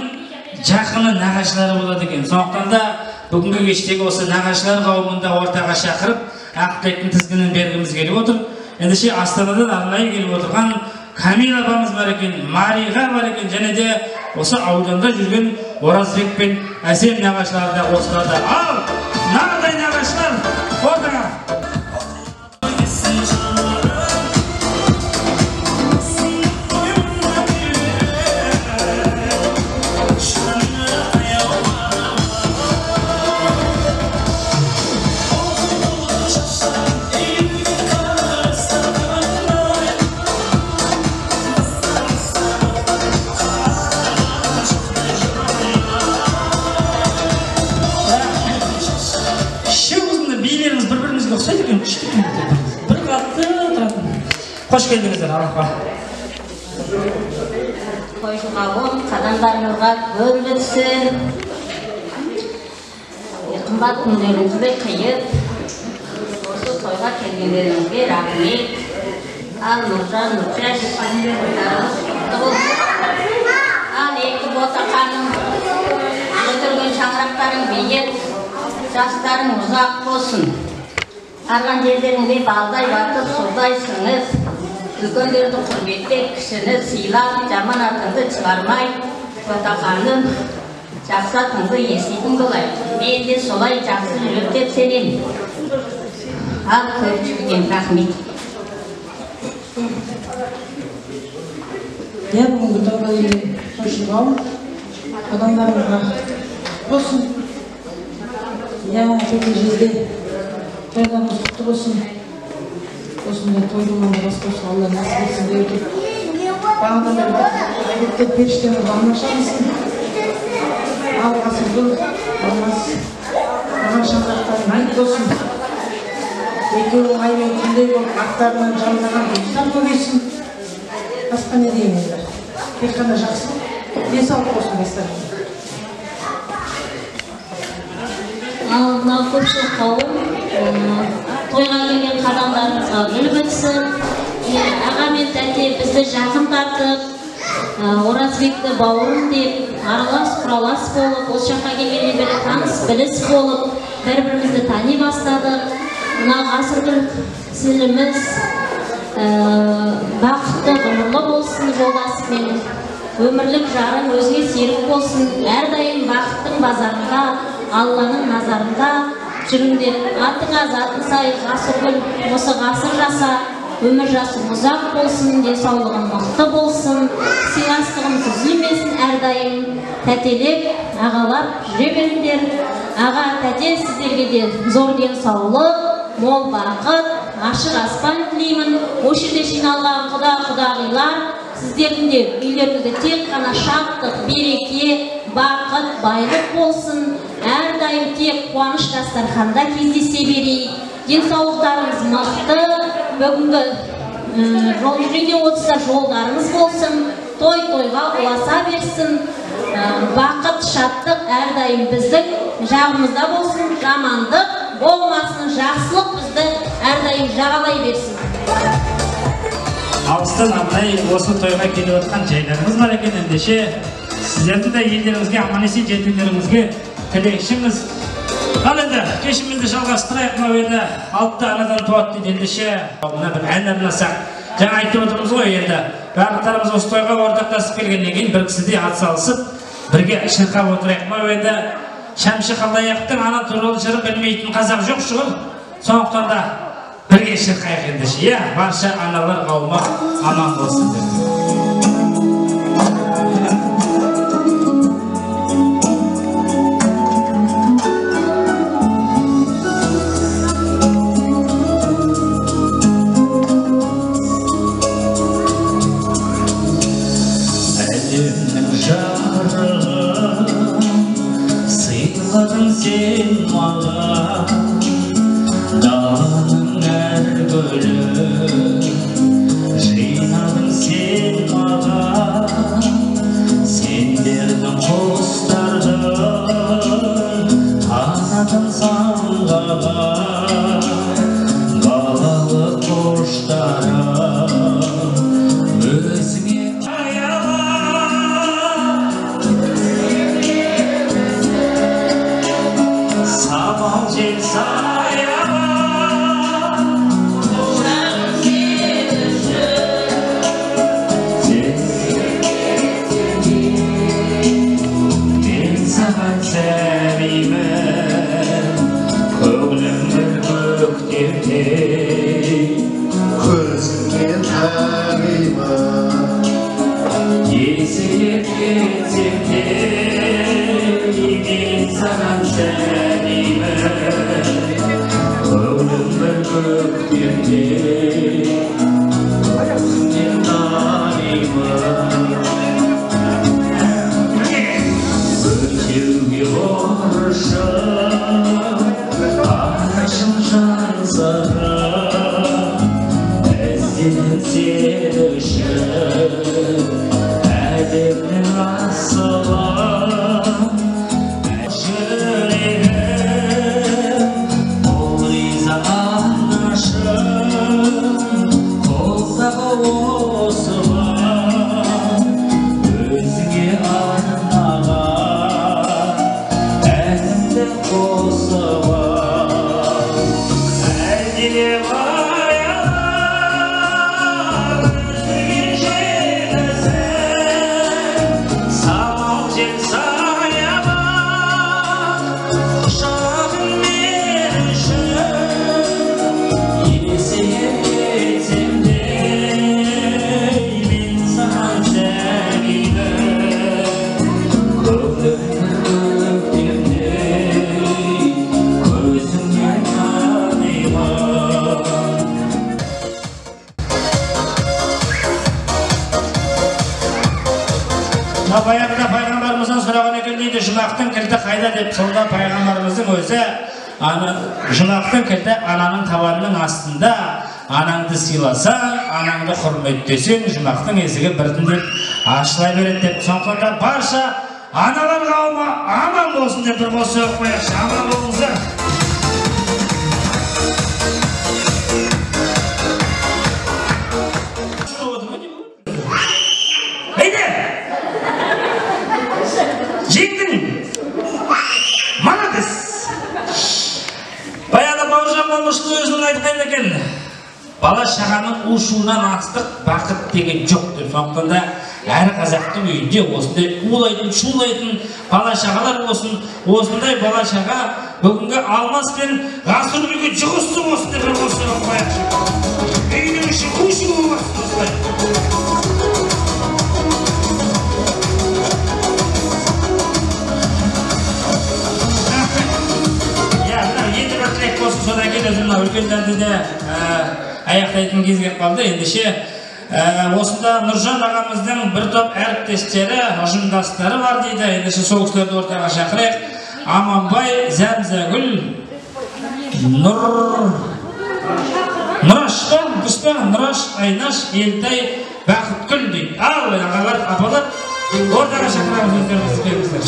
жақыны нағашылары болады екен. Сондықтан да бүгінгі кештегі осы нағашылар қауымында ортаға шақырып, ақ тілектің тізгінін бергіміз келіп отыр. Ендеше Астанадан арнайы келіп отырған Камила апамыз бар екен, Мариға бар екен, және де осы ауданда жүрген Оразбек пен Әсем нағашылары да осыларда. Ал, мынадай нағашылар ортаға. Бір қатты тұратын. Қош келдіңіздер, Аллахқа. Қойшылғауын қадамдарыңызға көл бітсін. Қымбат күндеріңізді қиып, осы тойға келгендеріңізге рахмет. Ал Нұржан, Нұржаш, тойларыңыз құтты болсын. Ал екі ботақаның өтірген шаңырақтарың биік, жастарың ұзақ болсын. Арған жерлеріңде балдай батып, судай сыңыз, үлкендерді құрметтеп, кішіні сыйлап, жаман атыңды шығармай, ботақаным, жақсы атыңды еститін болай. Мен де солай жақсы жүріп деп сенемін. Ал көріп жүрген рахмет. Я бүгінгі тойға келген қойшылғау, адамдарымызға болсын. Я жеке жерде тойларыңыз құтты болсын. Осындай тойдың бас болсын, Алла нәсіп етсін деп өтіп. Бағадан бері періштені бағынашамызсын. Алғасы бұл, алғасы аған шаңырақтарын айт болсын. Екеуің аймен күндей болып, ақтарынан жалынаған достар көбейсін. Басқа не деймін ендер. Тек қана жақсы. Денсаулық болсын достар. Мынау көпшілік қауым тойға келген қадамдарыңызға гүл бітсін. Аға мен тәте бізді жақын тартып, Оразбекті бауырым деп, аралас құралас болып, осы жаққа келгеннен бері таныс біліс болып, бір-бірімізді тани бастадық. Мынау ғасыргүл сіліміз бақытты, ғұмырлы болсын жолдасымен. Өмірлік жарың өзге серік болсын. Әрдайым бақыттың базарында, Алланың назарында жүріңдер. Атыңа затын сай, ғасыргүл осы ғасыр жаса, өмір жасың ұзақ болсын, денсаулығың мықты болсын, сыйластығың үзілмесін әрдайым. Тәтелеп, ағалап жүре беріңдер. Аға, тәте, сіздерге де зор денсаулық, мол бақыт, ашық аспан тілеймін. Осы жерде жиналған құда-құдағилар, сіздердің де үйлеріңізде тек қана шаттық, береке, бақыт, байлық болсын. Әрдайым тек қуаныш дастарханда кездесе берейік. Денсаулықтарыңыз мықты, бүгінгі жол жүрген отызда жолдарыңыз болсын, той-тойға ұласа берсін. Бақыт, шаттық әрдайым біздің жағымызда болсын, жамандық болмасын, жақсылық бізді әрдайым жағалай берсін. Алыстан арнайы осы тойға келіп отқан жайларымыз бар екен. Ендеше сіздердің де елдеріңізге, аман-есен жетулеріңізге тілекшіміз. Ал енді кешімізді жалғастырайық. Мынау енді алтты анадан туады дейді. Ендеше мына бір ән арнасақ. Жаңа айтып отырмыз ғой енді барлықтарымыз осы тойға ортақтасып келгеннен кейін бір кісідей атсалысып бірге шырқап отырайық. Мынау енді Шәмші Қалдаяқовтың ана туралы жырын білмейтін қазақ жоқ шығар. Сондықтан да бірге шырқайық ендеше. Иә, барша аналар қауымы аман болсын деп. Sen mağar dağının her gölü Jıynadın sen mağar sen verdin kostardın kanadın sangağa balalı koştarım özüne Sabah cel sayama Ben sana sevime Köglüm bir gökderde Közümden tarima Yesilip geçimde Ben sana sevime Köglüm bir gökderde Közümden tarima Ötüğü yoruşum Aşım şansara Ezdinin serişim Edebinin asıla Yüreğim Uğriza anlaşım Kolda kovusula Özge arnağa Elimde kosuva Eldili bayalar Özge şeylesin Samal cel sayama Kuşağın merişim Yeseyip geçimde Ben sana sevgide Köklüm gökderde Gözümden tanıma Bayağıda Peygamberimizden sorağın ekin deydi, Жұмақтың кілті қайда деп сонда Peygamberimizдің өзі Жұмақтың кілті ананың табанының астында, анаңды сыйласаң, анаңды құрметтесең, Жұмақтың есігі біртіндеп ашыла береді деп. Сондықтан да барша аналар қауымы аман болсын деп бір қол соғып қояйықшы, аман болыңыздар. Жеңдің! Молодец! Баяғыда Бауыржан Момышұлы өзінің айтқан екен. Бала шағаның у-шуынан астық бақыт деген жоқ деп. Сондықтан да әр қазақтың үйінде осындай улайтын, шулайтын бала шағалар болсын. Осындай бала шаға бүгінгі алмас пен ғасыр үйге жұғысты болсын деп бір қосып қояқшы. Үйдің іші у-шу болсын осылай. Содан кейін өзімнің үлкендерді де аяқтайтын кез келіп қалды. Ендеше осында Нұржан ағамыздың бір топ әріптестері, ұжымдастары бар дейді. Ендеше сол кісілерді ортаға шақырайық. Аманбай, Зәмзәгүл, Нұраш па? Дұрыс па? Нұраш, Айнаш, Елтай, Бақытгүл дейді. Ал, ағалар, апалар, ортаға шақырамыз өздеріңізді келіңіздер.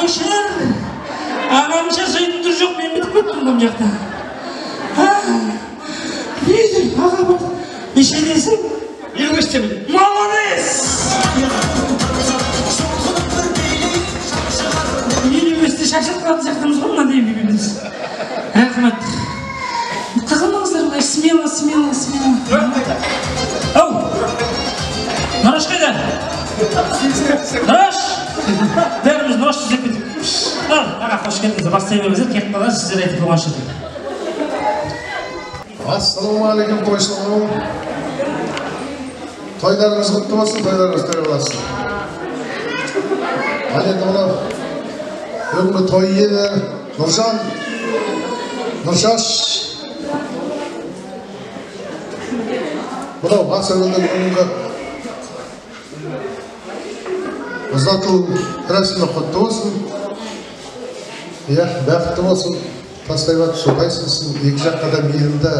Öşer. Ağamша сөйтіп жоқ, мен бітіп кеттім бұл жақта. Несі, аға бар. Нешедесің? 25-темін. Молодец! 25-те шашып қалатын сияқтымыз ғой, мына дейін бейбеміз. Рахмет. Қағылмаңыздар былай, смело. Ау! Нұраш қайда? Нұраш! Бәріміз Нұраш түзеп кетіп. Аға, қош келдіңіздер, бастай беріңіздер, кетіп қалар, сіздер айтып болған шығыр. Ассалаумағалейкум, тойшылығым. Тойдарыңыз құтты болсын, тойдарыңыз той боласын. Ал енді мынау бүгінгі той иесі Нұржан, Нұршаш. Мынау ғасырдың бүгінгі ұзатылу рәсімі құтты болсын. Бақытты болсын. Тастайбат шоқайсынсын, екі жаққа да мейірімді,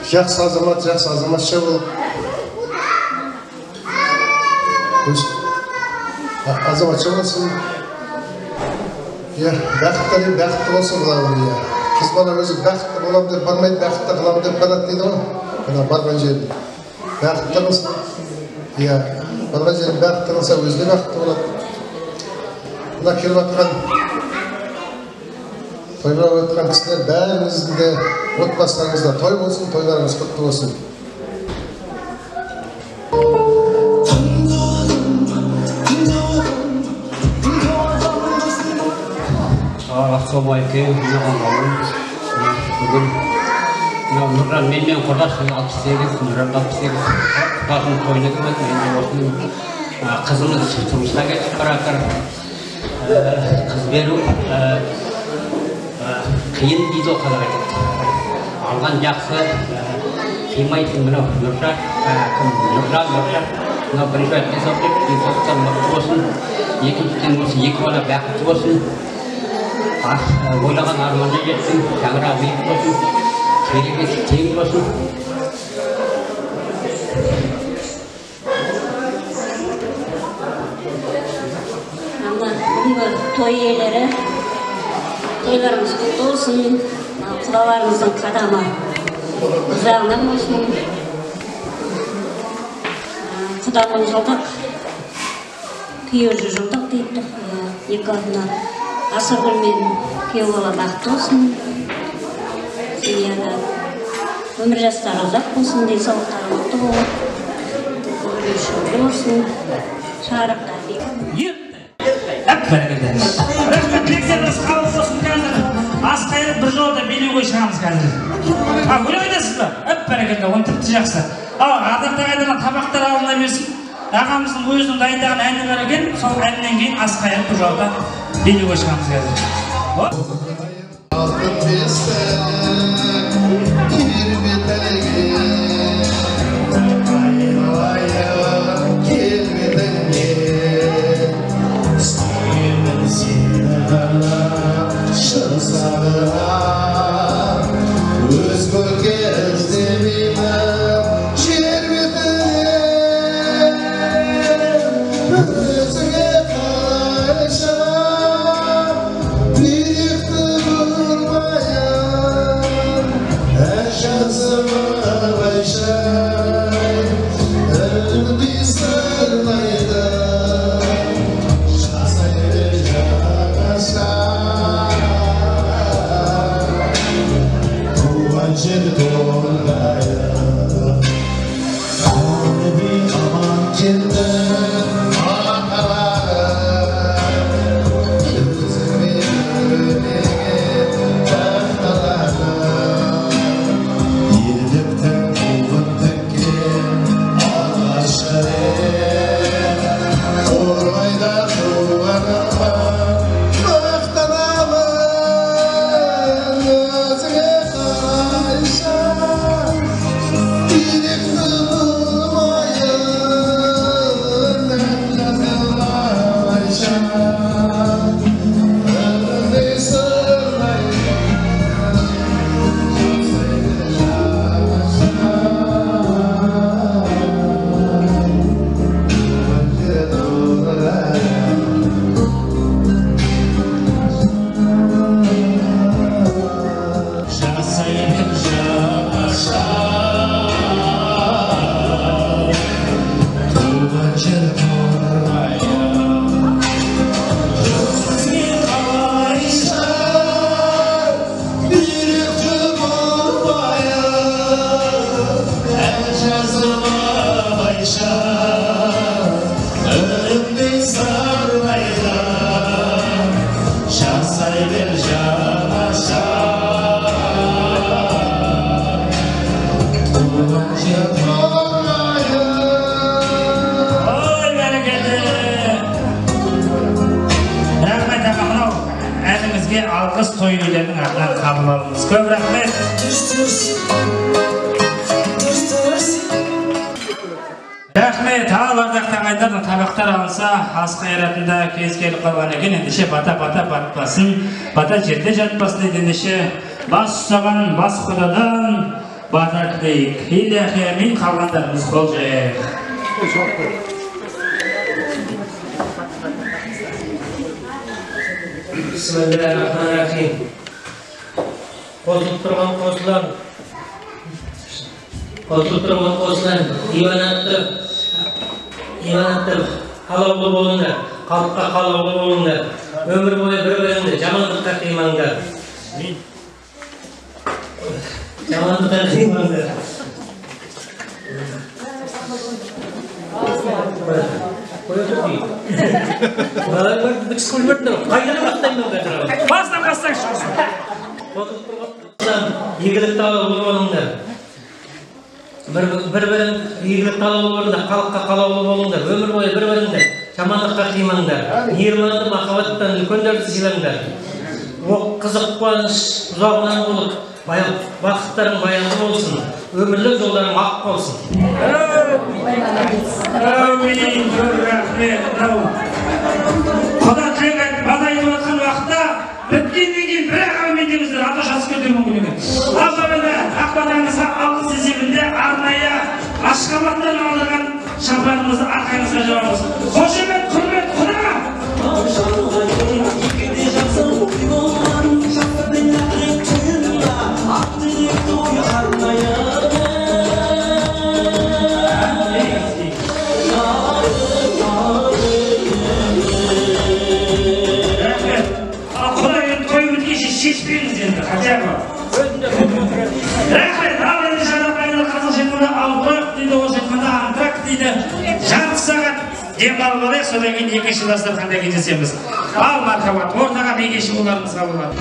жақсы азаматша болып, азаматша болсын. Бақытты болсын бұлағын. Қыз бала өзі бақытты болам деп бармайды, бақытты қылам деп барады дейді ғой. Бұна барған жерде бақытты қылсын. Барған жерде бақытты қылса өзіне бақытты болады. Бұна келіп атқан тойға өткен кісілер бәріңіздің де отбасыларыңызда той болсын, тойларыңыз құтты болсын. Ассалаумағалейкум, бүгін Нұржан менімен құрдас 68, Нұржан 68 құдасының тойына келмеді. Енді осының қызымыз тұрмысқа кетіп бара жатыр. Қыз беру қиын дейді ол қазақ айтады. Алған жақсы, қимайтын мынау Нұржан. Мынау бірінші айтты саудеп, денсаулықтан мықты болсын. Екіншіден осы екі бала бақытты болсын. Ойлаған арманына жетсін, тәңірі биік болсын, керегесі тең болсын. Бүгінгі той иелері, тойларыңыз құтты болсын, құдаларыңыздың қадамы ұзағынан болсын. Құданың жылдық, күйеу жылдық дейді. Екі адына Асыргүл мен күйеу бала бақытты болсын. Өмір жастары ұзақ болсын, денсаулықтары мықты болып, өмір болсын, шарықтар бекіп. Рахметлектеріңіз қабыл болсын қазір. Ас қайрып бір жолда билеу ғой шығамыз қазір. Өлең айтасыз ба? Бәрекелді, оны тіпті жақсы. Адақта қайдан табақтар алына берсін. Ағамыздың өзінің дайындаған әні бар екен, сол әннен кейін ас қайрып бір жолда билеу ғой шығамыз қазір. Алтын бесік, алғыс той иелерінің атынан қабыл алыңыз. Көп рахмет. Рахмет. Ал ардақты ағайындар, табақтар алынса, ас қайратында кез келіп қалған екен. Ендеше бата батпасын, бата жерде жатпасын ендеше бас ұстаған бас құдадан бата тілейік. Илляхи амин, қалғандарымыз қол жайық. Bismillahirrahmanirrahim. Qozilib turgan qo'zlar, imanatdir, halovli bo'linglar, xalqqa halovli bo'linglar, umr bo'yi bir-biringni jamoatga qiymanglar. Jamoatga qiymanglar. Игілікті қалаулы болыңдар. Bir-бірін игілікті қалаулы болыңдар, халыққа қалаулы болыңдар. Өмір бойы бір-біріңді жамандыққа қимаңдар. Мейірманды, махаббаттан үлкендерді сыйлаңдар. Қызық қуаныш ұзағынан болып, бақыттарың баянды болсын. Өмірлік жолдарың ақ болсын. Әмин, рахмет. Құда тілеген бала айтып отқан уақытта біткеннен кейін бір-ақ әумин деміздер, аташасы көтеру мүмкін екен. Алғабында ақбатаңызға алғыс есебінде арнайы Ашқабаттан алдырған шапанымызды арқаңызға жабамыз. Қошемет, құрмет, құдаға! Шешпеңіз енді, хотябы. Рахмет, ал енді жарапайны қазақ жеткенде албырақ дейді, ол жеткенде антрақ дейді. Жарты сағат демалып алайық, содан кейін екінші дастарханда кездесеміз. Ал мархабат, ортаға бегеші боларыңызға болады.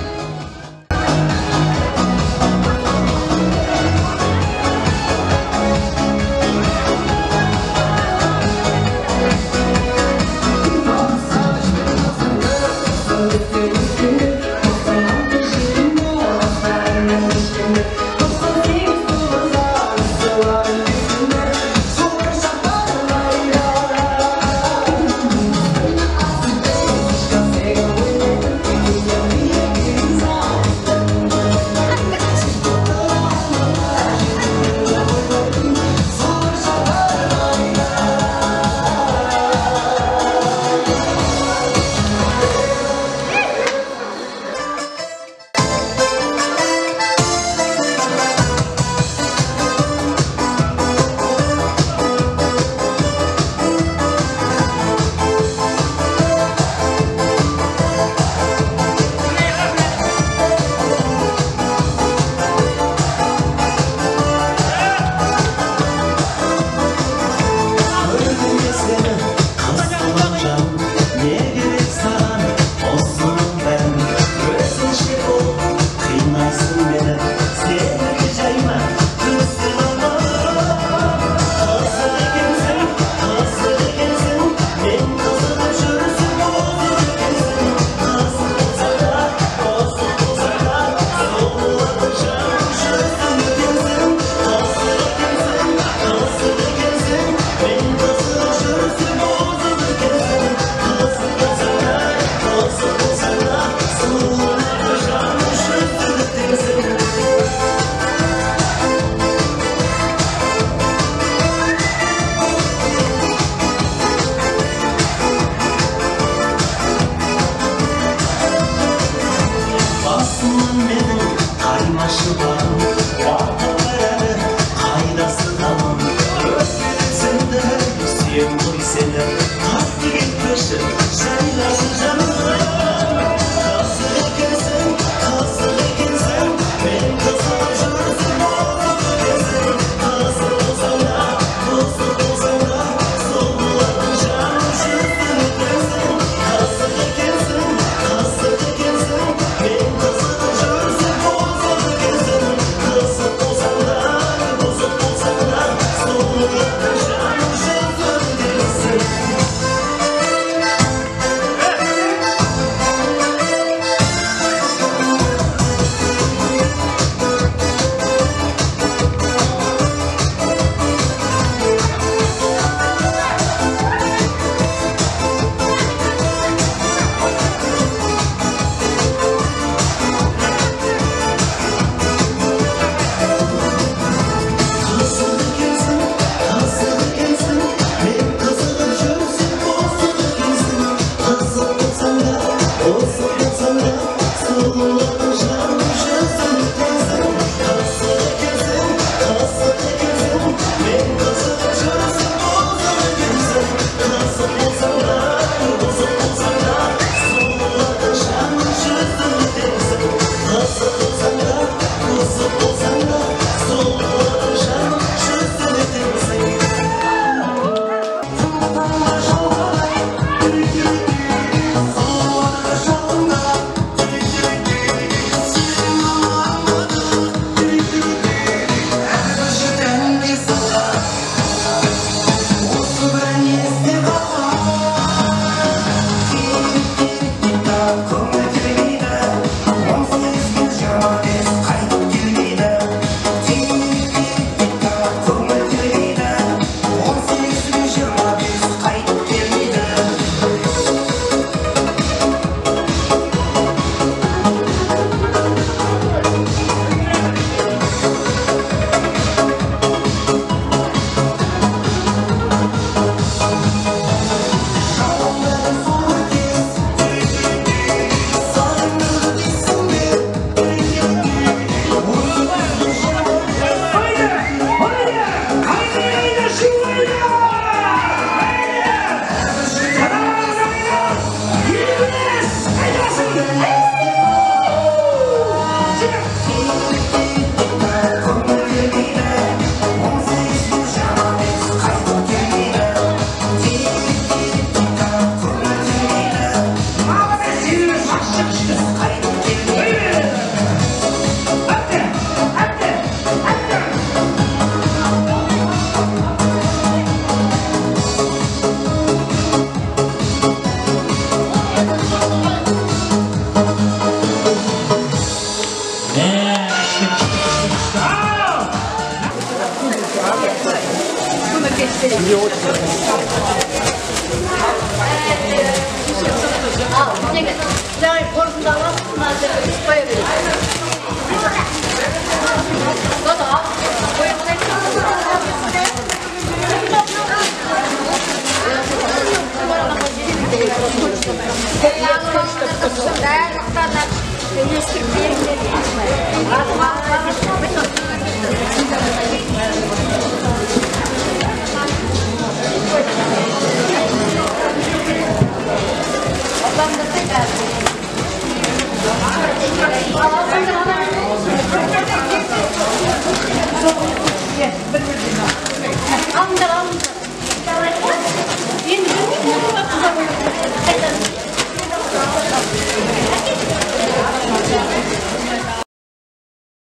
Thank you.